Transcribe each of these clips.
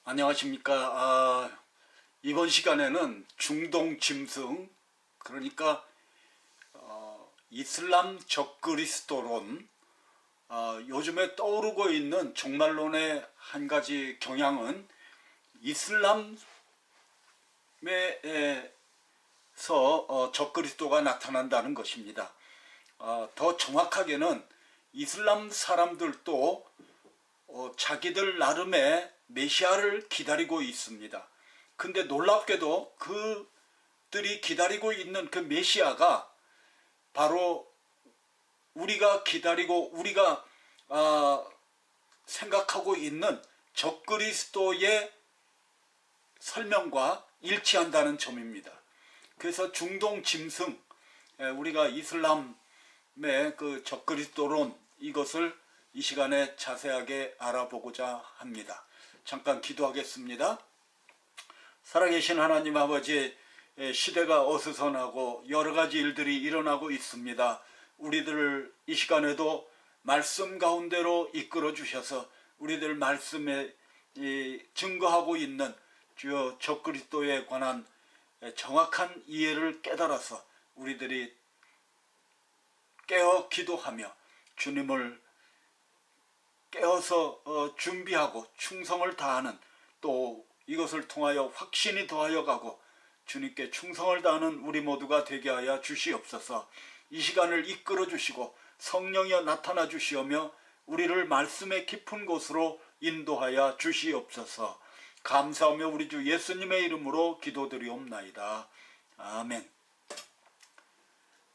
안녕하십니까. 이번 시간에는 중동 짐승, 그러니까 이슬람 적그리스도론, 요즘에 떠오르고 있는 종말론의 한 가지 경향은 이슬람에서 적그리스도가 나타난다는 것입니다. 더 정확하게는 이슬람 사람들도 자기들 나름의 메시아를 기다리고 있습니다. 근데 놀랍게도 그들이 기다리고 있는 그 메시아가 바로 우리가 기다리고 우리가 생각하고 있는 적그리스도의 설명과 일치한다는 점입니다. 그래서 중동 짐승, 우리가 이슬람의 그 적그리스도론, 이것을 이 시간에 자세하게 알아보고자 합니다. 잠깐 기도하겠습니다. 살아계신 하나님 아버지, 시대가 어수선하고 여러 가지 일들이 일어나고 있습니다. 우리들을 이 시간에도 말씀 가운데로 이끌어 주셔서 우리들 말씀에 증거하고 있는 주여 적그리스도에 관한 정확한 이해를 깨달아서 우리들이 깨어 기도하며 주님을 깨어서 준비하고 충성을 다하는, 또 이것을 통하여 확신이 더하여 가고 주님께 충성을 다하는 우리 모두가 되게 하여 주시옵소서. 이 시간을 이끌어 주시고 성령이여 나타나 주시오며 우리를 말씀의 깊은 곳으로 인도하여 주시옵소서. 감사하며 우리 주 예수님의 이름으로 기도드리옵나이다. 아멘.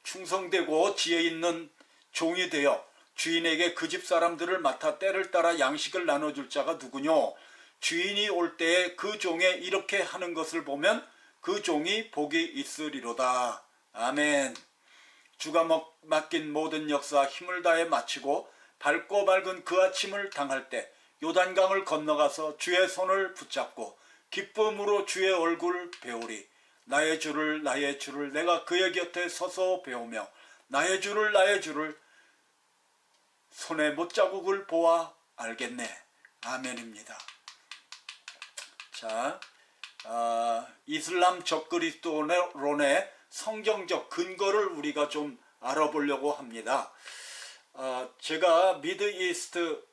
충성되고 지혜 있는 종이 되어 주인에게 그 집 사람들을 맡아 때를 따라 양식을 나눠줄 자가 누구뇨? 주인이 올 때에 그 종에 이렇게 하는 것을 보면 그 종이 복이 있으리로다. 아멘. 주가 맡긴 모든 역사 힘을 다해 마치고 밝고 밝은 그 아침을 당할 때 요단강을 건너가서 주의 손을 붙잡고 기쁨으로 주의 얼굴 배우리. 나의 주를 내가 그의 곁에 서서 배우며 나의 주를 손의 못자국을 보아 알겠네. 아멘입니다. 자, 이슬람 적그리스도론의 성경적 근거를 우리가 좀 알아보려고 합니다. 제가 미드 이스트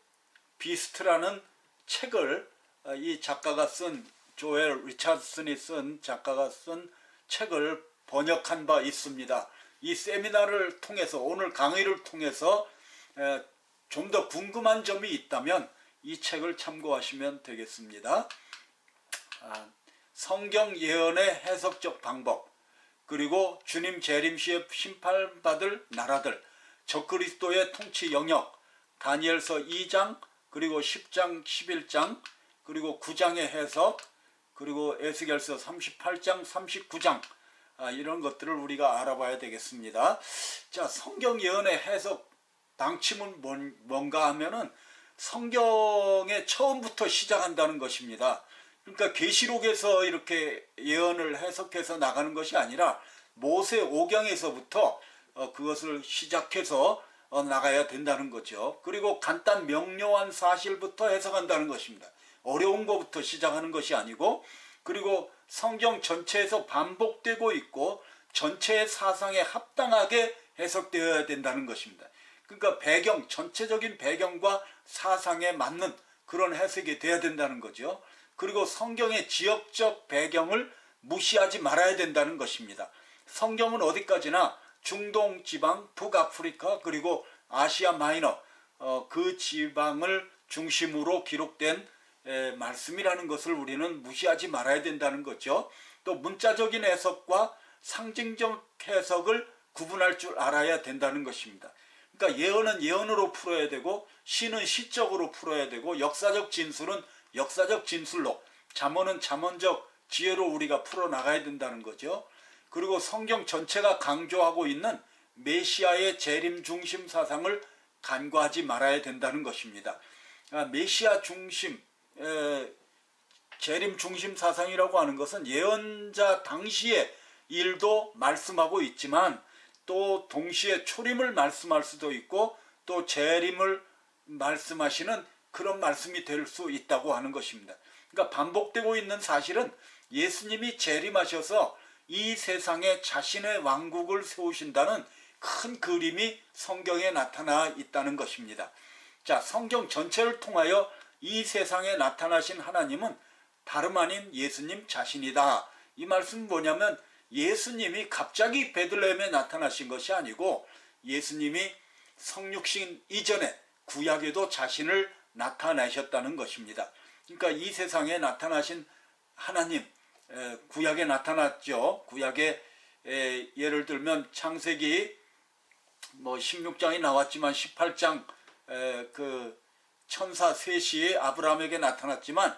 비스트라는 책을, 이 작가가 쓴, 조엘 리차드슨이 쓴 작가가 쓴 책을 번역한 바 있습니다. 이 세미나를 통해서, 오늘 강의를 통해서 좀 더 궁금한 점이 있다면 이 책을 참고하시면 되겠습니다. 성경 예언의 해석적 방법, 그리고 주님 재림 시에 심판받을 나라들, 적그리스도의 통치 영역, 다니엘서 2장, 그리고 10장, 11장, 그리고 9장의 해석, 그리고 에스겔서 38장, 39장, 이런 것들을 우리가 알아봐야 되겠습니다. 자, 성경 예언의 해석 방침은 뭔가 하면은 성경의 처음부터 시작한다는 것입니다. 그러니까 계시록에서 이렇게 예언을 해석해서 나가는 것이 아니라 모세 오경에서부터 그것을 시작해서 나가야 된다는 거죠. 그리고 간단 명료한 사실부터 해석한다는 것입니다. 어려운 것부터 시작하는 것이 아니고, 그리고 성경 전체에서 반복되고 있고 전체의 사상에 합당하게 해석되어야 된다는 것입니다. 그러니까 전체적인 배경과 사상에 맞는 그런 해석이 돼야 된다는 거죠. 그리고 성경의 지역적 배경을 무시하지 말아야 된다는 것입니다. 성경은 어디까지나 중동 지방, 북아프리카, 그리고 아시아 마이너, 그 지방을 중심으로 기록된 말씀이라는 것을 우리는 무시하지 말아야 된다는 거죠. 또 문자적인 해석과 상징적 해석을 구분할 줄 알아야 된다는 것입니다. 그러니까 예언은 예언으로 풀어야 되고, 시는 시적으로 풀어야 되고, 역사적 진술은 역사적 진술로, 잠언은 잠언적 지혜로 우리가 풀어나가야 된다는 거죠. 그리고 성경 전체가 강조하고 있는 메시아의 재림 중심 사상을 간과하지 말아야 된다는 것입니다. 메시아 중심, 재림 중심 사상이라고 하는 것은 예언자 당시의 일도 말씀하고 있지만 또 동시에 초림을 말씀할 수도 있고 또 재림을 말씀하시는 그런 말씀이 될 수 있다고 하는 것입니다. 그러니까 반복되고 있는 사실은 예수님이 재림하셔서 이 세상에 자신의 왕국을 세우신다는 큰 그림이 성경에 나타나 있다는 것입니다. 자, 성경 전체를 통하여 이 세상에 나타나신 하나님은 다름 아닌 예수님 자신이다. 이 말씀은 뭐냐면 예수님이 갑자기 베들레헴에 나타나신 것이 아니고 예수님이 성육신 이전에 구약에도 자신을 나타내셨다는 것입니다. 그러니까 이 세상에 나타나신 하나님, 구약에 나타났죠. 구약에 예를 들면 창세기 16장이 나왔지만 18장 그 천사 셋이 아브라함에게 나타났지만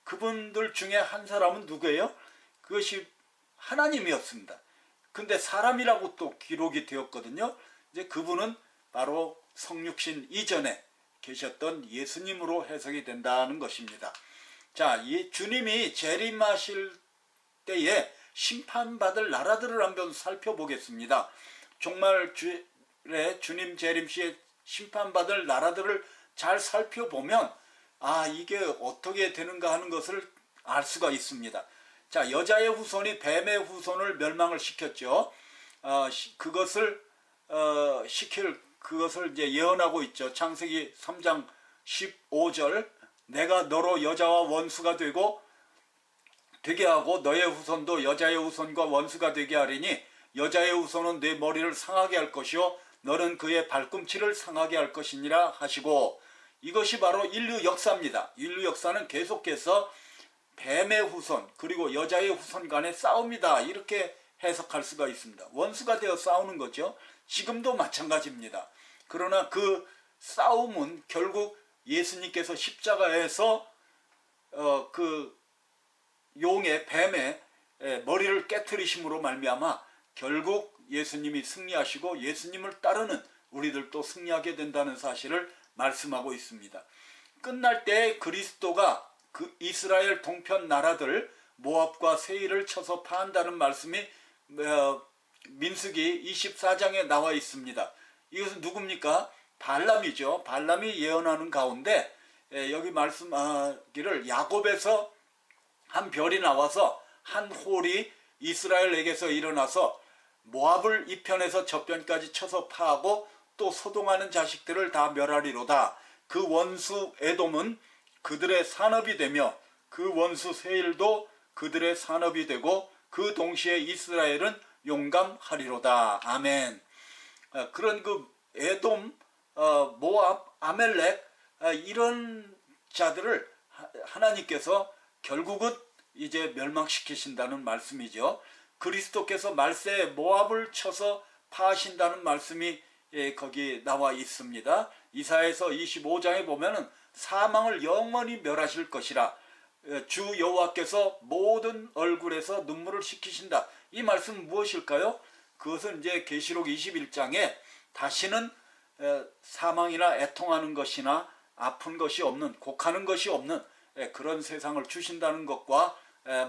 그분들 중에 한 사람은 누구예요? 그것이 하나님이었습니다. 근데 사람이라고 또 기록이 되었거든요. 이제 그분은 바로 성육신 이전에 계셨던 예수님으로 해석이 된다는 것입니다. 자, 이 주님이 재림하실 때에 심판받을 나라들을 한번 살펴보겠습니다. 정말 주님 재림 시에 심판받을 나라들을 잘 살펴보면 이게 어떻게 되는가 하는 것을 알 수가 있습니다. 자, 여자의 후손이 뱀의 후손을 멸망을 시켰죠. 그것을 이제 예언하고 있죠. 창세기 3장 15절 내가 너로 여자와 원수가 되게 하고 너의 후손도 여자의 후손과 원수가 되게 하리니 여자의 후손은 내 머리를 상하게 할 것이요 너는 그의 발꿈치를 상하게 할 것이니라 하시고, 이것이 바로 인류 역사입니다. 인류 역사는 계속해서 뱀의 후손 그리고 여자의 후손 간의 싸움이다, 이렇게 해석할 수가 있습니다. 원수가 되어 싸우는 거죠. 지금도 마찬가지입니다. 그러나 그 싸움은 결국 예수님께서 십자가에서 그 용의 뱀의 머리를 깨트리심으로 말미암아 결국 예수님이 승리하시고 예수님을 따르는 우리들도 승리하게 된다는 사실을 말씀하고 있습니다. 끝날 때 그리스도가 그 이스라엘 동편 나라들 모압과 세일을 쳐서 파한다는 말씀이 민수기 24장에 나와 있습니다. 이것은 누굽니까? 발람이죠. 발람이 예언하는 가운데 여기 말씀하기를 야곱에서 한 별이 나와서 한 홀이 이스라엘에게서 일어나서 모압을 이편에서 저편까지 쳐서 파하고 또 소동하는 자식들을 다 멸하리로다. 그 원수 에돔은 그들의 산업이 되며 그 원수 세일도 그들의 산업이 되고 그 동시에 이스라엘은 용감하리로다. 아멘. 그런 그 에돔, 모압, 아멜렉 이런 자들을 하나님께서 결국은 이제 멸망시키신다는 말씀이죠. 그리스도께서 말세에 모압을 쳐서 파하신다는 말씀이 거기 나와 있습니다. 이사야서 25장에 보면은 사망을 영원히 멸하실 것이라 주 여호와께서 모든 얼굴에서 눈물을 씻기신다. 이 말씀은 무엇일까요? 그것은 이제 계시록 21장에 다시는 사망이나 애통하는 것이나 아픈 것이 없는, 곡하는 것이 없는 그런 세상을 주신다는 것과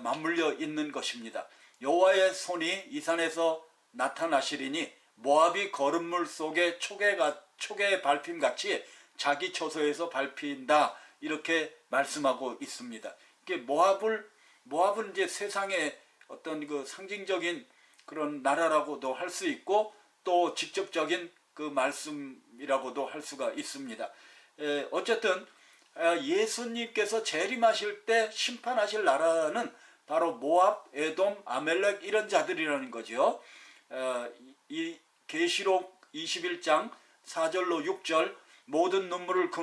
맞물려 있는 것입니다. 여호와의 손이 이 산에서 나타나시리니 모압이 거름물 속에 초계의 밟힘같이 자기 처소에서 밟힌다, 이렇게 말씀하고 있습니다. 이게 모압은 이제 세상의 어떤 그 상징적인 그런 나라라고도 할 수 있고 또 직접적인 그 말씀이라고도 할 수가 있습니다. 어쨌든 예수님께서 재림하실 때 심판하실 나라는 바로 모압, 에돔, 아멜렉 이런 자들이라는 거죠. 이 계시록 21장 4절로 6절 모든 눈물을 그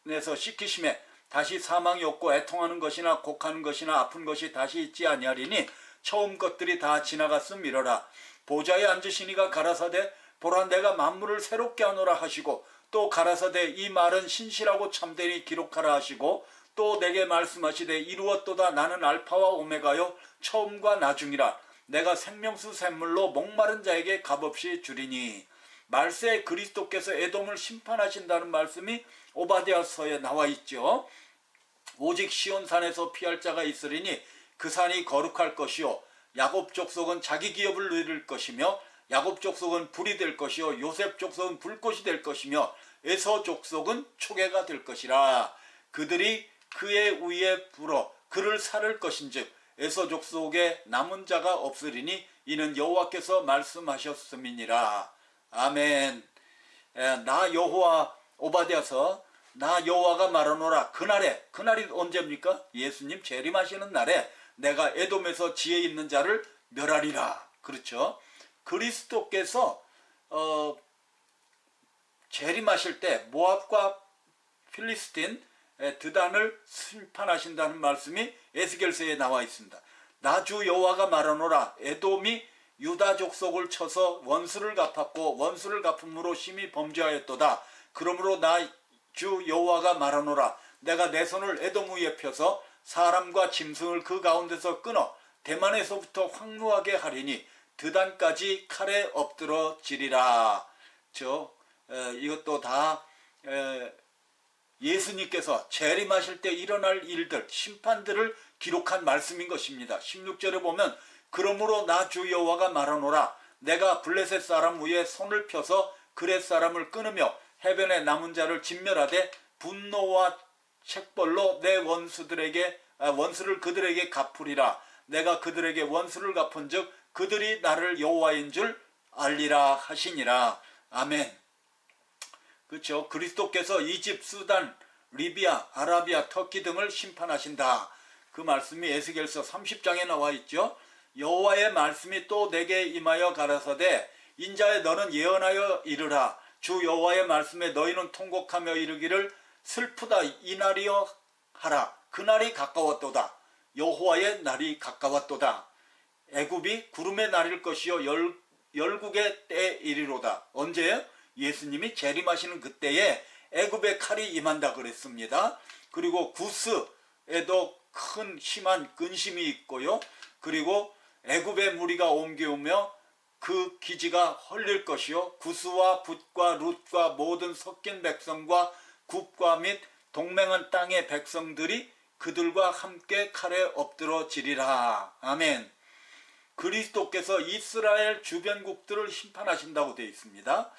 눈에서 씻기심에 다시 사망이 없고 애통하는 것이나 곡하는 것이나 아픈 것이 다시 있지 아니하리니 처음 것들이 다 지나갔음이러라. 보좌에 앉으시니가 가라사대 보라 내가 만물을 새롭게 하노라 하시고 또 가라사대 이 말은 신실하고 참되니 기록하라 하시고 또 내게 말씀하시되 이루었도다. 나는 알파와 오메가요 처음과 나중이라. 내가 생명수 샘물로 목마른 자에게 값없이 주리니. 말세에 그리스도께서 에돔을 심판하신다는 말씀이 오바댜서에 나와 있죠. 오직 시온산에서 피할 자가 있으리니 그 산이 거룩할 것이요 야곱 족속은 자기 기업을 누릴 것이며 야곱 족속은 불이 될 것이요 요셉 족속은 불꽃이 될 것이며 에서 족속은 초계가 될 것이라. 그들이 그의 위에 불어 그를 살을 것인즉 에서 족속에 남은 자가 없으리니 이는 여호와께서 말씀하셨음이니라. 아멘. 나 여호와 오바댜서 나 여호와가 말하노라. 그날이 언제입니까? 예수님 재림하시는 날에 내가 에돔에서 지혜 있는 자를 멸하리라. 그렇죠? 그리스도께서 재림하실 때 모압과 필리스틴 드단을 심판하신다는 말씀이 에스겔서에 나와 있습니다. 나 주 여호와가 말하노라. 에돔이 유다 족속을 쳐서 원수를 갚았고 원수를 갚음으로 심히 범죄하였도다. 그러므로 나 주 여호와가 말하노라. 내가 내 손을 에돔 위에 펴서 사람과 짐승을 그 가운데서 끊어 대만에서부터 황무하게 하리니 드단까지 칼에 엎드러지리라. 이것도 다 예수님께서 재림하실 때 일어날 일들, 심판들을 기록한 말씀인 것입니다. 16절에 보면 그러므로 나 주 여호와가 말하노라. 내가 블레셋 사람 위에 손을 펴서 그렛 사람을 끊으며 해변의 남은 자를 진멸하되 분노와 책벌로 내 원수를 그들에게 갚으리라. 내가 그들에게 원수를 갚은즉 그들이 나를 여호와인 줄 알리라 하시니라. 아멘. 그렇죠. 그리스도께서 이집, 수단, 리비아, 아라비아, 터키 등을 심판하신다. 그 말씀이 에스겔서 30장에 나와 있죠. 여호와의 말씀이 또 내게 임하여 가라사대 인자의 너는 예언하여 이르라. 주 여호와의 말씀에 너희는 통곡하며 이르기를 슬프다 이날이여 하라. 그날이 가까웠도다. 여호와의 날이 가까웠도다. 애굽이 구름의 날일 것이요 열국의 때 이리로다. 언제요? 예수님이 재림하시는 그때에 애굽의 칼이 임한다 그랬습니다. 그리고 구스에도 큰 심한 근심이 있고요. 그리고 애굽의 무리가 옮겨오며 그 기지가 헐릴 것이요. 구스와 붓과 룻과 모든 섞인 백성과 국과 및 동맹한 땅의 백성들이 그들과 함께 칼에 엎드러지리라. 아멘. 그리스도께서 이스라엘 주변국들을 심판하신다고 되어 있습니다.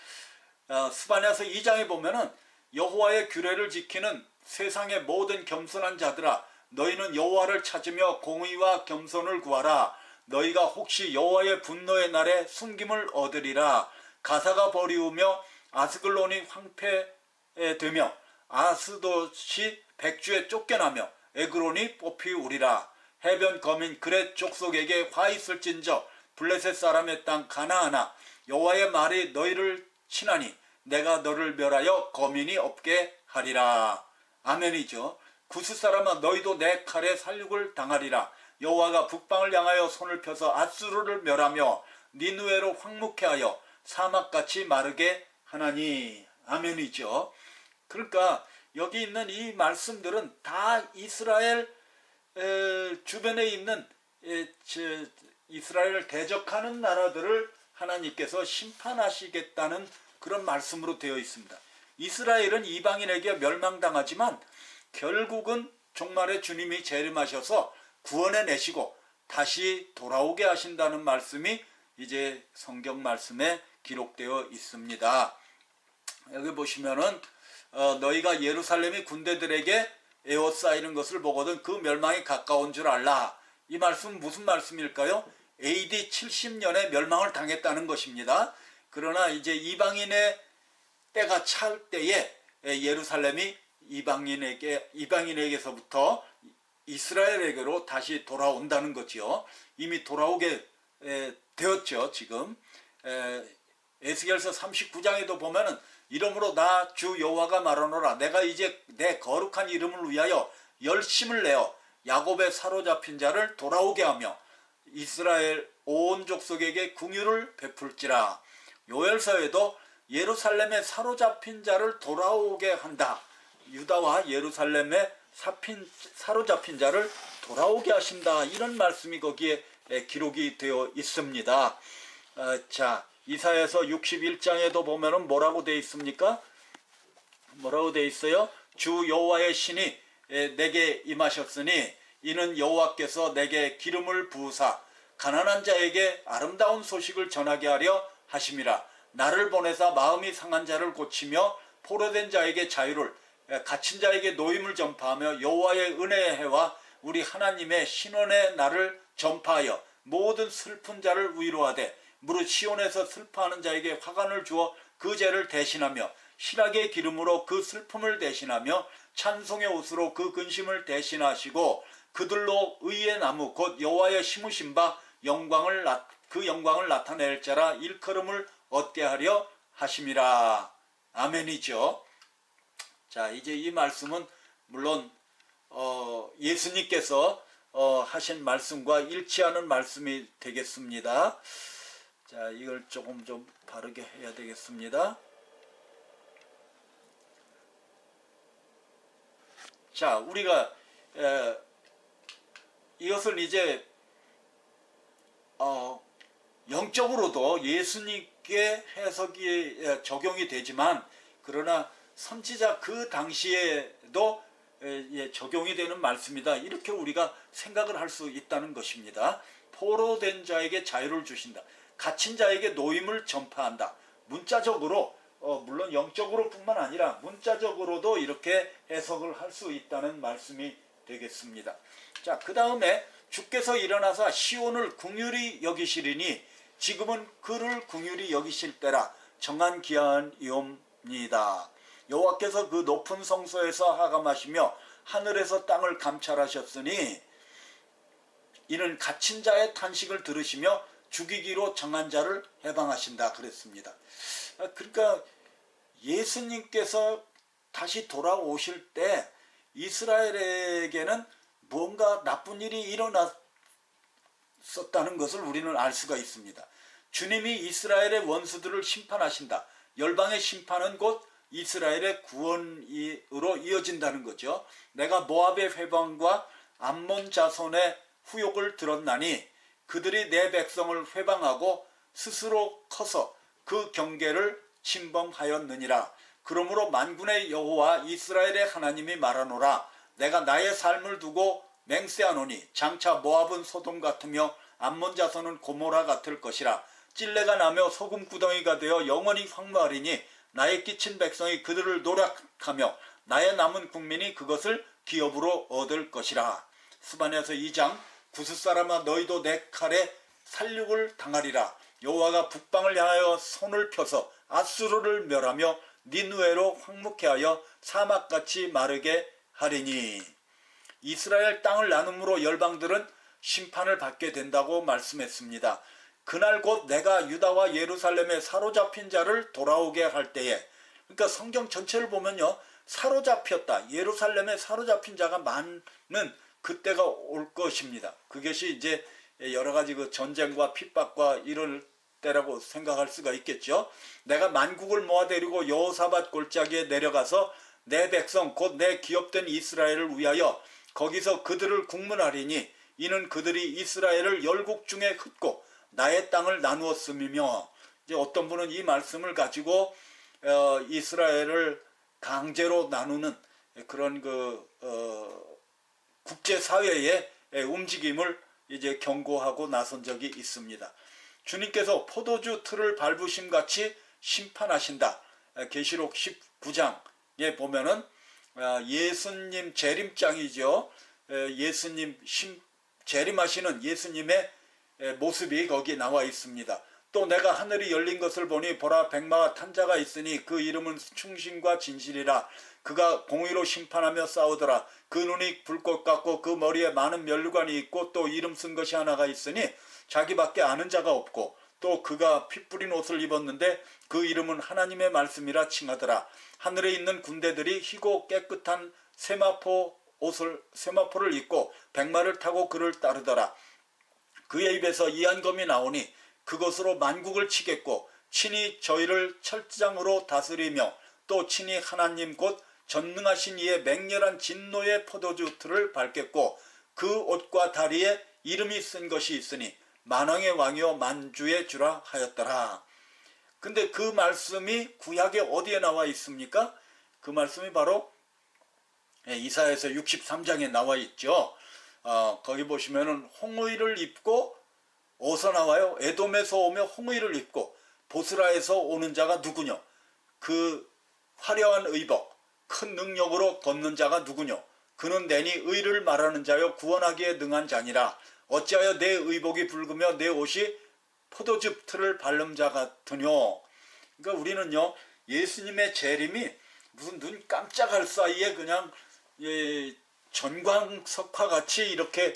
스바냐서 2장에 보면은 여호와의 규례를 지키는 세상의 모든 겸손한 자들아 너희는 여호와를 찾으며 공의와 겸손을 구하라. 너희가 혹시 여호와의 분노의 날에 숨김을 얻으리라. 가사가 버리우며 아스글론이 황폐되며 아스돗이 백주에 쫓겨나며 에그론이 뽑히우리라. 해변 거민 그렛 족속에게 화 있을진저 블레셋 사람의 땅 가나안아 여호와의 말이 너희를 치나니 내가 너를 멸하여 거민이 없게 하리라. 아멘이죠. 구스 사람아 너희도 내 칼에 살육을 당하리라. 여호와가 북방을 향하여 손을 펴서 아수르를 멸하며 니느웨로 황무케 하여 사막같이 마르게 하나니. 아멘이죠. 그러니까 여기 있는 이 말씀들은 다 이스라엘 주변에 있는 이스라엘을 대적하는 나라들을 하나님께서 심판하시겠다는 그런 말씀으로 되어 있습니다. 이스라엘은 이방인에게 멸망당하지만 결국은 종말에 주님이 재림하셔서 구원해내시고 다시 돌아오게 하신다는 말씀이 이제 성경 말씀에 기록되어 있습니다. 여기 보시면은 너희가 예루살렘이 군대들에게 에워싸이는 것을 보거든 그 멸망이 가까운 줄 알라. 이 말씀 무슨 말씀일까요? AD 70년에 멸망을 당했다는 것입니다. 그러나 이제 이방인의 때가 찰 때에 예루살렘이 이방인에게서부터 이스라엘에게로 다시 돌아온다는 거죠. 이미 돌아오게 되었죠. 지금 에스겔서 39장에도 보면은 이러므로 나 주 여호와가 말하노라. 내가 이제 내 거룩한 이름을 위하여 열심을 내어 야곱의 사로잡힌 자를 돌아오게 하며 이스라엘 온 족속에게 궁유를 베풀지라. 요엘서에도 예루살렘의 사로잡힌 자를 돌아오게 한다. 유다와 예루살렘의 사로잡힌 자를 돌아오게 하신다. 이런 말씀이 거기에 기록이 되어 있습니다. 자, 이사야서 61장에도 보면은 뭐라고 되어 있습니까? 뭐라고 되어 있어요? 주 여호와의 신이 내게 임하셨으니 이는 여호와께서 내게 기름을 부으사 가난한 자에게 아름다운 소식을 전하게 하려 하심이라. 나를 보내사 마음이 상한 자를 고치며 포로된 자에게 자유를 갇힌 자에게 노임을 전파하며 여호와의 은혜의 해와 우리 하나님의 신원의 날을 전파하여 모든 슬픈 자를 위로하되 무릇 시온에서 슬퍼하는 자에게 화관을 주어 그 죄를 대신하며 실학의 기름으로 그 슬픔을 대신하며 찬송의 옷으로 그 근심을 대신하시고 그들로 의의 나무 곧 여호와의 심으신 바 그 영광을 나타낼 자라 일컬음을 얻게 하려 하심이라. 아멘이죠. 자, 이제 이 말씀은 물론 예수님께서 하신 말씀과 일치하는 말씀이 되겠습니다. 자, 이걸 조금 좀 바르게 해야 되겠습니다. 자, 우리가 이것을 이제 영적으로도 예수님께 해석이 적용이 되지만 그러나 선지자 그 당시에도 적용이 되는 말씀이다. 이렇게 우리가 생각을 할 수 있다는 것입니다. 포로된 자에게 자유를 주신다. 갇힌 자에게 노임을 전파한다. 문자적으로 물론 영적으로 뿐만 아니라 문자적으로도 이렇게 해석을 할 수 있다는 말씀이 되겠습니다. 자, 그 다음에 주께서 일어나사 시온을 궁휼히 여기시리니 지금은 그를 궁휼히 여기실 때라 정한 기한이옵니다. 여호와께서 그 높은 성소에서 하감하시며 하늘에서 땅을 감찰하셨으니 이는 갇힌 자의 탄식을 들으시며 죽이기로 정한 자를 해방하신다 그랬습니다. 그러니까 예수님께서 다시 돌아오실 때 이스라엘에게는 뭔가 나쁜 일이 일어났었다는 것을 우리는 알 수가 있습니다. 주님이 이스라엘의 원수들을 심판하신다. 열방의 심판은 곧 이스라엘의 구원으로 이어진다는 거죠. 내가 모압의 회방과 암몬 자손의 후욕을 들었나니 그들이 내 백성을 회방하고 스스로 커서 그 경계를 침범하였느니라. 그러므로 만군의 여호와 이스라엘의 하나님이 말하노라. 내가 나의 삶을 두고 맹세하노니 장차 모압은 소돔 같으며 암몬 자손은 고모라 같을 것이라. 찔레가 나며 소금구덩이가 되어 영원히 황무하리니 나의 끼친 백성이 그들을 노력하며 나의 남은 국민이 그것을 기업으로 얻을 것이라. 스바냐서 2장 구스 사람아 너희도 내 칼에 살육을 당하리라. 여호와가 북방을 향하여 손을 펴서 아수르를 멸하며 니느웨로 황무케 하여 사막같이 마르게 하리니. 이스라엘 땅을 나눔으로 열방들은 심판을 받게 된다고 말씀했습니다. 그날 곧 내가 유다와 예루살렘에 사로잡힌 자를 돌아오게 할 때에, 그러니까 성경 전체를 보면요, 사로잡혔다, 예루살렘에 사로잡힌 자가 많은 그때가 올 것입니다. 그것이 이제 여러 가지 그 전쟁과 핍박과 이럴 때라고 생각할 수가 있겠죠. 내가 만국을 모아데리고 여호사밧 골짜기에 내려가서 내 백성 곧 내 기업된 이스라엘을 위하여 거기서 그들을 국문하리니 이는 그들이 이스라엘을 열국 중에 흩고 나의 땅을 나누었음이며. 이제 어떤 분은 이 말씀을 가지고 이스라엘을 강제로 나누는 그런 국제사회의 움직임을 이제 경고하고 나선 적이 있습니다. 주님께서 포도주 틀을 밟으심 같이 심판하신다. 계시록 19장에 보면은 예수님 재림장이죠. 예수님 재림하시는 예수님의 모습이 거기 나와 있습니다. 또 내가 하늘이 열린 것을 보니 보라 백마와 탄 자가 있으니 그 이름은 충신과 진실이라. 그가 공의로 심판하며 싸우더라. 그 눈이 불꽃 같고 그 머리에 많은 면류관이 있고 또 이름 쓴 것이 하나가 있으니 자기밖에 아는 자가 없고 또 그가 피 뿌린 옷을 입었는데 그 이름은 하나님의 말씀이라 칭하더라. 하늘에 있는 군대들이 희고 깨끗한 세마포를 입고 백마를 타고 그를 따르더라. 그의 입에서 이한검이 나오니 그것으로 만국을 치겠고 친히 저희를 철장으로 다스리며 또 친히 하나님 곧 전능하신 이의 맹렬한 진노의 포도주 틀을 밟겠고 그 옷과 다리에 이름이 쓴 것이 있으니 만왕의 왕이요 만주의 주라 하였더라. 근데 그 말씀이 구약에 어디에 나와 있습니까? 그 말씀이 바로 이사야서 63장에 나와 있죠. 거기 보시면은 홍의를 입고 어디서 나와요? 에돔에서 오며 홍의를 입고 보스라에서 오는 자가 누구냐? 그 화려한 의복, 큰 능력으로 걷는 자가 누구뇨? 그는 내니 의를 말하는 자요 구원하기에 능한 자니라. 어찌하여 내 의복이 붉으며 내 옷이 포도즙 틀을 바른 자 같으뇨? 그러니까 우리는요, 예수님의 재림이 무슨 눈 깜짝할 사이에 그냥 전광석화 같이 이렇게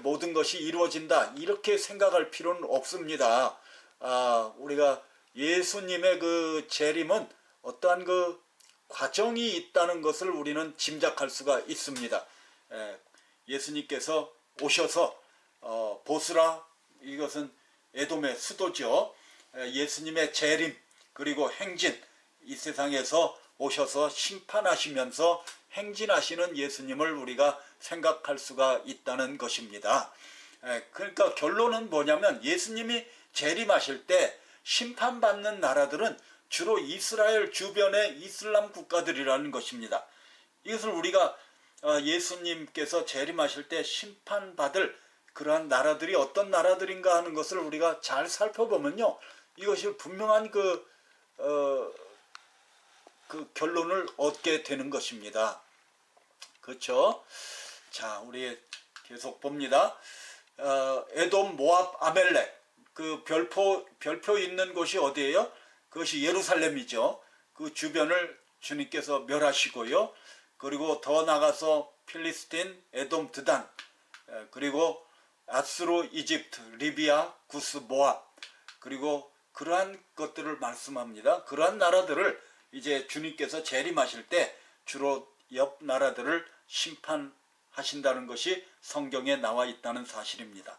모든 것이 이루어진다, 이렇게 생각할 필요는 없습니다. 우리가 예수님의 그 재림은 어떠한 그 과정이 있다는 것을 우리는 짐작할 수가 있습니다. 예수님께서 오셔서 보스라, 이것은 에돔의 수도죠. 예수님의 재림 그리고 행진, 이 세상에서 오셔서 심판하시면서 행진하시는 예수님을 우리가 생각할 수가 있다는 것입니다. 그러니까 결론은 뭐냐면 예수님이 재림하실 때 심판받는 나라들은 주로 이스라엘 주변의 이슬람 국가들이라는 것입니다. 이것을 우리가 예수님께서 재림하실 때 심판받을 그러한 나라들이 어떤 나라들인가 하는 것을 우리가 잘 살펴보면요, 이것이 분명한 그 결론을 얻게 되는 것입니다. 그렇죠? 자, 우리 계속 봅니다. 에돔, 모압, 아멜렉, 그 별표 있는 곳이 어디예요? 그것이 예루살렘이죠. 그 주변을 주님께서 멸하시고요. 그리고 더 나가서 필리스틴, 에돔, 드단, 그리고 아수르, 이집트, 리비아, 구스, 모압, 그리고 그러한 것들을 말씀합니다. 그러한 나라들을 이제 주님께서 재림하실 때 주로 옆 나라들을 심판하신다는 것이 성경에 나와 있다는 사실입니다.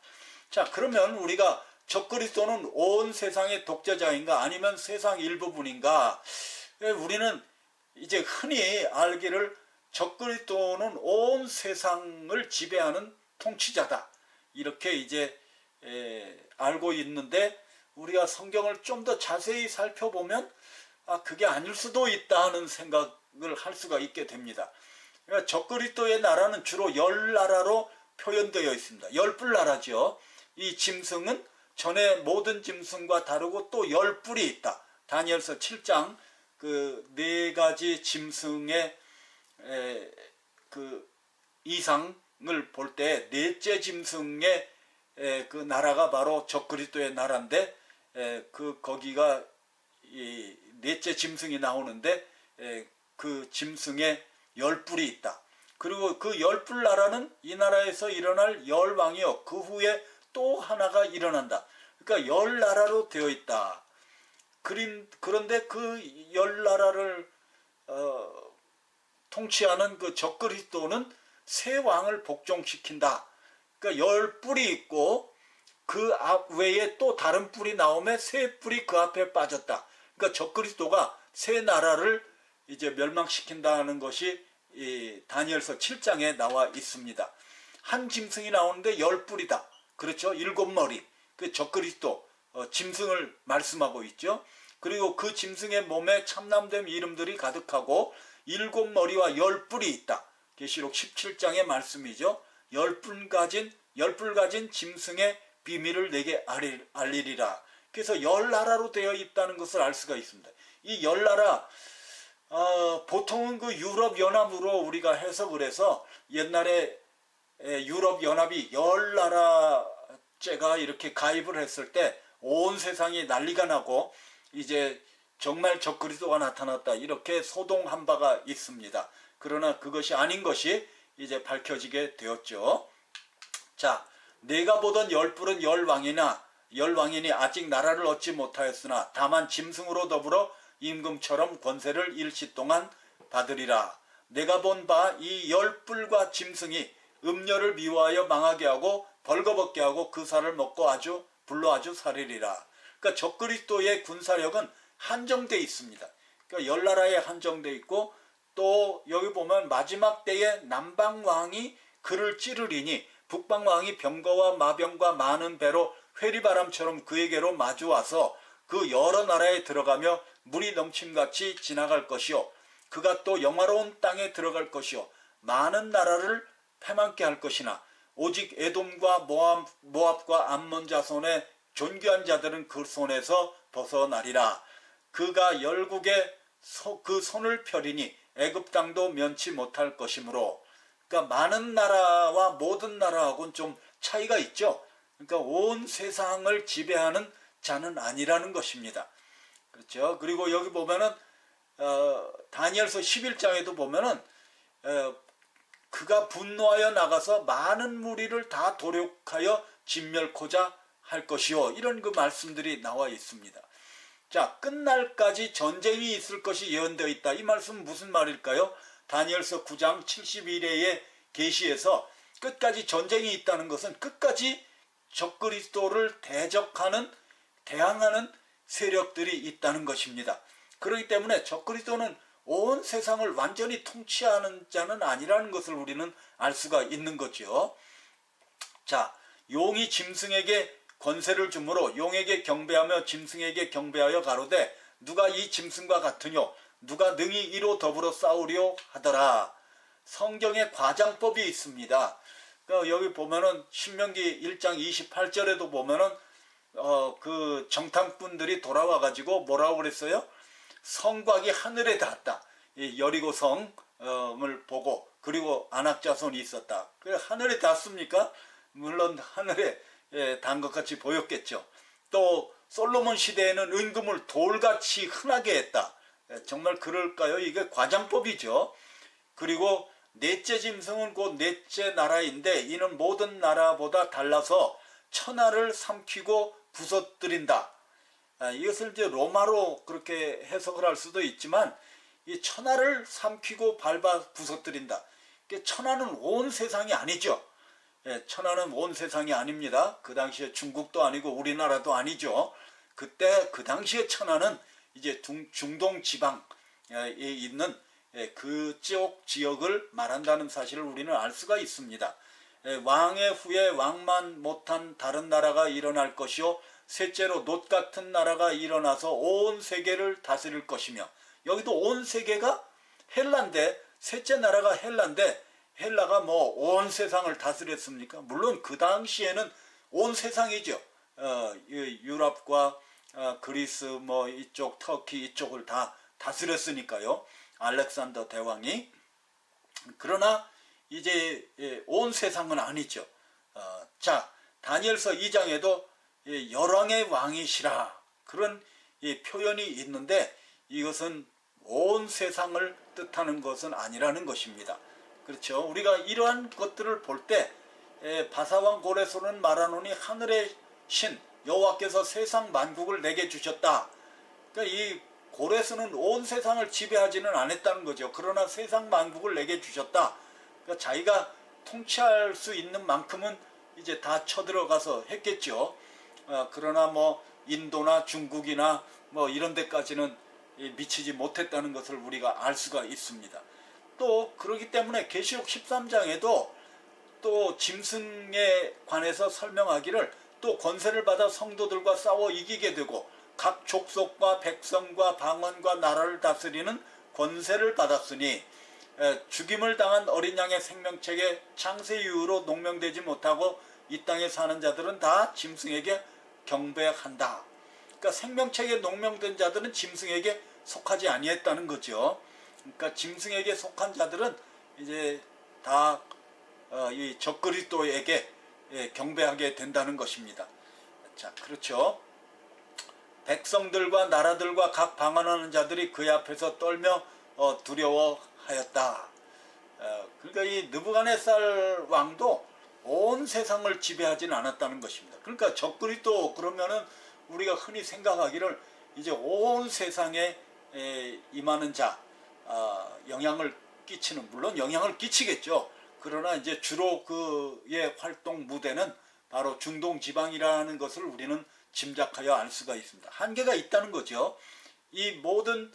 자, 그러면 우리가 적그리스도는 온 세상의 독재자인가 아니면 세상 일부분인가? 우리는 이제 흔히 알기를 적그리스도는 온 세상을 지배하는 통치자다, 이렇게 이제 알고 있는데, 우리가 성경을 좀 더 자세히 살펴보면 그게 아닐 수도 있다 하는 생각을 할 수가 있게 됩니다. 그러니까 적그리스도의 나라는 주로 10나라로 표현되어 있습니다. 10뿔 나라죠. 이 짐승은 전에 모든 짐승과 다르고 또 10뿔이 있다. 다니엘서 7장 그 4가지 짐승의 그 이상을 볼 때 넷째 짐승의 그 나라가 바로 적그리스도의 나라인데, 거기가 이 넷째 짐승이 나오는데 그 짐승에 10뿔이 있다. 그리고 그 10뿔 나라는 이 나라에서 일어날 10왕이요 그 후에 또 하나가 일어난다. 그러니까 10나라로 되어 있다. 그런데 그 10나라를 통치하는 그 적그리스도는 세 왕을 복종시킨다. 그러니까 10뿔이 있고 그 앞 외에 또 다른 뿔이 나오면 세 뿔이 그 앞에 빠졌다. 그러니까 적그리스도가 세 나라를 이제 멸망시킨다는 것이 이 다니엘서 7장에 나와 있습니다. 한 짐승이 나오는데 10뿔이다. 그렇죠? 7머리. 그 적그리스도 짐승을 말씀하고 있죠. 그리고 그 짐승의 몸에 참남된 이름들이 가득하고 7머리와 10뿔이 있다. 계시록 17장의 말씀이죠. 10뿔 가진 짐승의 비밀을 내게 알리리라. 그래서 10나라로 되어 있다는 것을 알 수가 있습니다. 이 10나라, 보통은 그 유럽연합으로 우리가 해석을 해서 옛날에 유럽연합이 10나라째가 이렇게 가입을 했을 때 온 세상이 난리가 나고 이제 정말 적그리스도가 나타났다, 이렇게 소동한 바가 있습니다. 그러나 그것이 아닌 것이 이제 밝혀지게 되었죠. 자, 내가 보던 10뿔은 10왕이니 아직 나라를 얻지 못하였으나 다만 짐승으로 더불어 임금처럼 권세를 일시 동안 받으리라. 내가 본 바 이 10뿔과 짐승이 음녀를 미워하여 망하게 하고 벌거벗게 하고 그 살을 먹고 불로 아주 살리리라. 그러니까 적그리스도의 군사력은 한정되어 있습니다. 그러니까 10나라에 한정되어 있고, 또 여기 보면 마지막 때에 남방왕이 그를 찌르리니 북방왕이 병거와 마병과 많은 배로 회리바람처럼 그에게로 마주와서 그 여러 나라에 들어가며 물이 넘침같이 지나갈 것이요 그가 또 영화로운 땅에 들어갈 것이요 많은 나라를 패망케 할 것이나 오직 에돔과 모압과 암몬 자손의 존귀한 자들은 그 손에서 벗어나리라. 그가 열국에 그 손을 펴리니 애굽 땅도 면치 못할 것이므로. 그러니까 많은 나라와 모든 나라하고는 좀 차이가 있죠. 그러니까 온 세상을 지배하는 자는 아니라는 것입니다. 그렇죠. 그리고 여기 보면은 다니엘서 11장에도 보면은 그가 분노하여 나가서 많은 무리를 다 도륙하여 진멸코자 할 것이요. 이런 그 말씀들이 나와 있습니다. 자, 끝날까지 전쟁이 있을 것이 예언되어 있다. 이 말씀은 무슨 말일까요? 다니엘서 9장 71회의 계시에서 끝까지 전쟁이 있다는 것은 끝까지 적그리스도를 대항하는 세력들이 있다는 것입니다. 그렇기 때문에 적그리스도는 온 세상을 완전히 통치하는 자는 아니라는 것을 우리는 알 수가 있는 거죠. 자, 용이 짐승에게 권세를 주므로 용에게 경배하며 짐승에게 경배하여 가로되 누가 이 짐승과 같으뇨 누가 능히 이로 더불어 싸우려 하더라. 성경에 과장법이 있습니다. 그러니까 여기 보면은 신명기 1장 28절에도 보면은 그 정탐꾼들이 돌아와 가지고 뭐라고 그랬어요? 성곽이 하늘에 닿았다. 이 여리고 성을 보고 그리고 안악자손이 있었다. 그 하늘에 닿습니까? 물론 하늘에 닿은 것 같이 보였겠죠. 또 솔로몬 시대에는 은금을 돌같이 흔하게 했다. 정말 그럴까요? 이게 과장법이죠. 그리고 넷째 짐승은 곧 넷째 나라인데 이는 모든 나라보다 달라서 천하를 삼키고 부서뜨린다. 이것을 이제 로마로 그렇게 해석을 할 수도 있지만 이 천하를 삼키고 밟아 부서뜨린다. 천하는 온 세상이 아니죠. 천하는 온 세상이 아닙니다. 그 당시에 중국도 아니고 우리나라도 아니죠. 그때 그 당시에 천하는 이제 중동 지방에 있는 그쪽 지역을 말한다는 사실을 우리는 알 수가 있습니다. 왕의 후에 왕만 못한 다른 나라가 일어날 것이요 셋째로 놋 같은 나라가 일어나서 온 세계를 다스릴 것이며 여기도 온 세계가 헬라인데 셋째 나라가 헬라인데 헬라가 뭐 온 세상을 다스렸습니까? 물론 그 당시에는 온 세상이죠. 유럽과 그리스 뭐 이쪽 터키 이쪽을 다 다스렸으니까요. 알렉산더 대왕이. 그러나 이제 온 세상은 아니죠. 자, 다니엘서 2장에도 열왕의 왕이시라 그런 표현이 있는데 이것은 온 세상을 뜻하는 것은 아니라는 것입니다. 그렇죠. 우리가 이러한 것들을 볼 때 바사왕 고레스는 말하노니 하늘의 신 여호와께서 세상 만국을 내게 주셨다. 그러니까 이 고레스는 온 세상을 지배하지는 않았다는 거죠. 그러나 세상 만국을 내게 주셨다. 그러니까 자기가 통치할 수 있는 만큼은 이제 다 쳐들어가서 했겠죠. 그러나 뭐 인도나 중국이나 뭐 이런 데까지는 미치지 못했다는 것을 우리가 알 수가 있습니다. 또 그렇기 때문에 계시록 13장에도 또 짐승에 관해서 설명하기를 또 권세를 받아 성도들과 싸워 이기게 되고 각 족속과 백성과 방언과 나라를 다스리는 권세를 받았으니 죽임을 당한 어린 양의 생명책에 창세 이후로 농명되지 못하고 이 땅에 사는 자들은 다 짐승에게 경배한다. 그러니까 생명책에 농명된 자들은 짐승에게 속하지 아니했다는 거죠. 그러니까 짐승에게 속한 자들은 이제 다 이 적그리스도에게 경배하게 된다는 것입니다. 자, 그렇죠. 백성들과 나라들과 각 방언하는 자들이 그의 앞에서 떨며 두려워하였다. 그러니까 이 느부갓네살 왕도 온 세상을 지배하지는 않았다는 것입니다. 그러니까 적그리스도 그러면은 우리가 흔히 생각하기를 이제 온 세상에 임하는 자 영향을 끼치는 물론 영향을 끼치겠죠. 그러나 이제 주로 그의 활동 무대는 바로 중동 지방이라는 것을 우리는 짐작하여 알 수가 있습니다. 한계가 있다는 거죠. 이 모든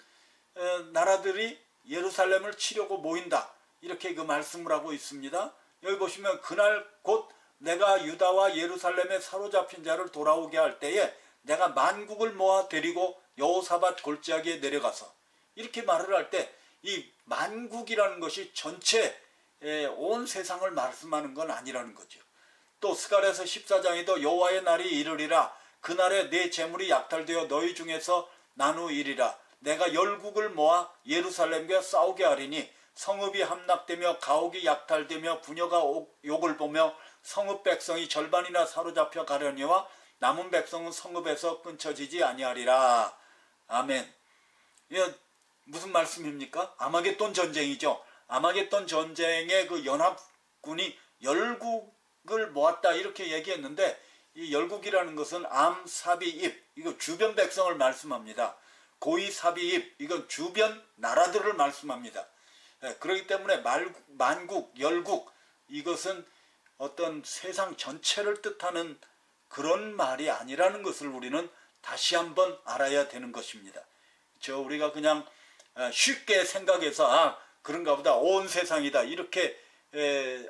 나라들이 예루살렘을 치려고 모인다. 이렇게 그 말씀을 하고 있습니다. 여기 보시면 그날 곧 내가 유다와 예루살렘에 사로잡힌 자를 돌아오게 할 때에 내가 만국을 모아 데리고 여호사밧 골짜기에 내려가서 이렇게 말을 할 때 이 만국이라는 것이 전체 온 세상을 말씀하는 건 아니라는 거죠. 또 스가랴서 14장에도 여호와의 날이 이르리라 그날에 내 재물이 약탈되어 너희 중에서 나누이리라 내가 열국을 모아 예루살렘과 싸우게 하리니 성읍이 함락되며 가옥이 약탈되며 부녀가 욕을 보며 성읍 백성이 절반이나 사로잡혀 가려니와 남은 백성은 성읍에서 끊쳐지지 아니하리라. 아멘. 이게 무슨 말씀입니까? 아마겟돈 전쟁이죠. 아마겟돈 전쟁의 그 연합군이 열국을 모았다 이렇게 얘기했는데, 이 열국이라는 것은 암, 사비, 입, 이거 주변 백성을 말씀합니다. 고이, 사비, 입, 이건 주변 나라들을 말씀합니다. 그렇기 때문에 만국, 열국, 이것은 어떤 세상 전체를 뜻하는 그런 말이 아니라는 것을 우리는 다시 한번 알아야 되는 것입니다. 우리가 그냥 쉽게 생각해서 그런가 보다, 온 세상이다 이렇게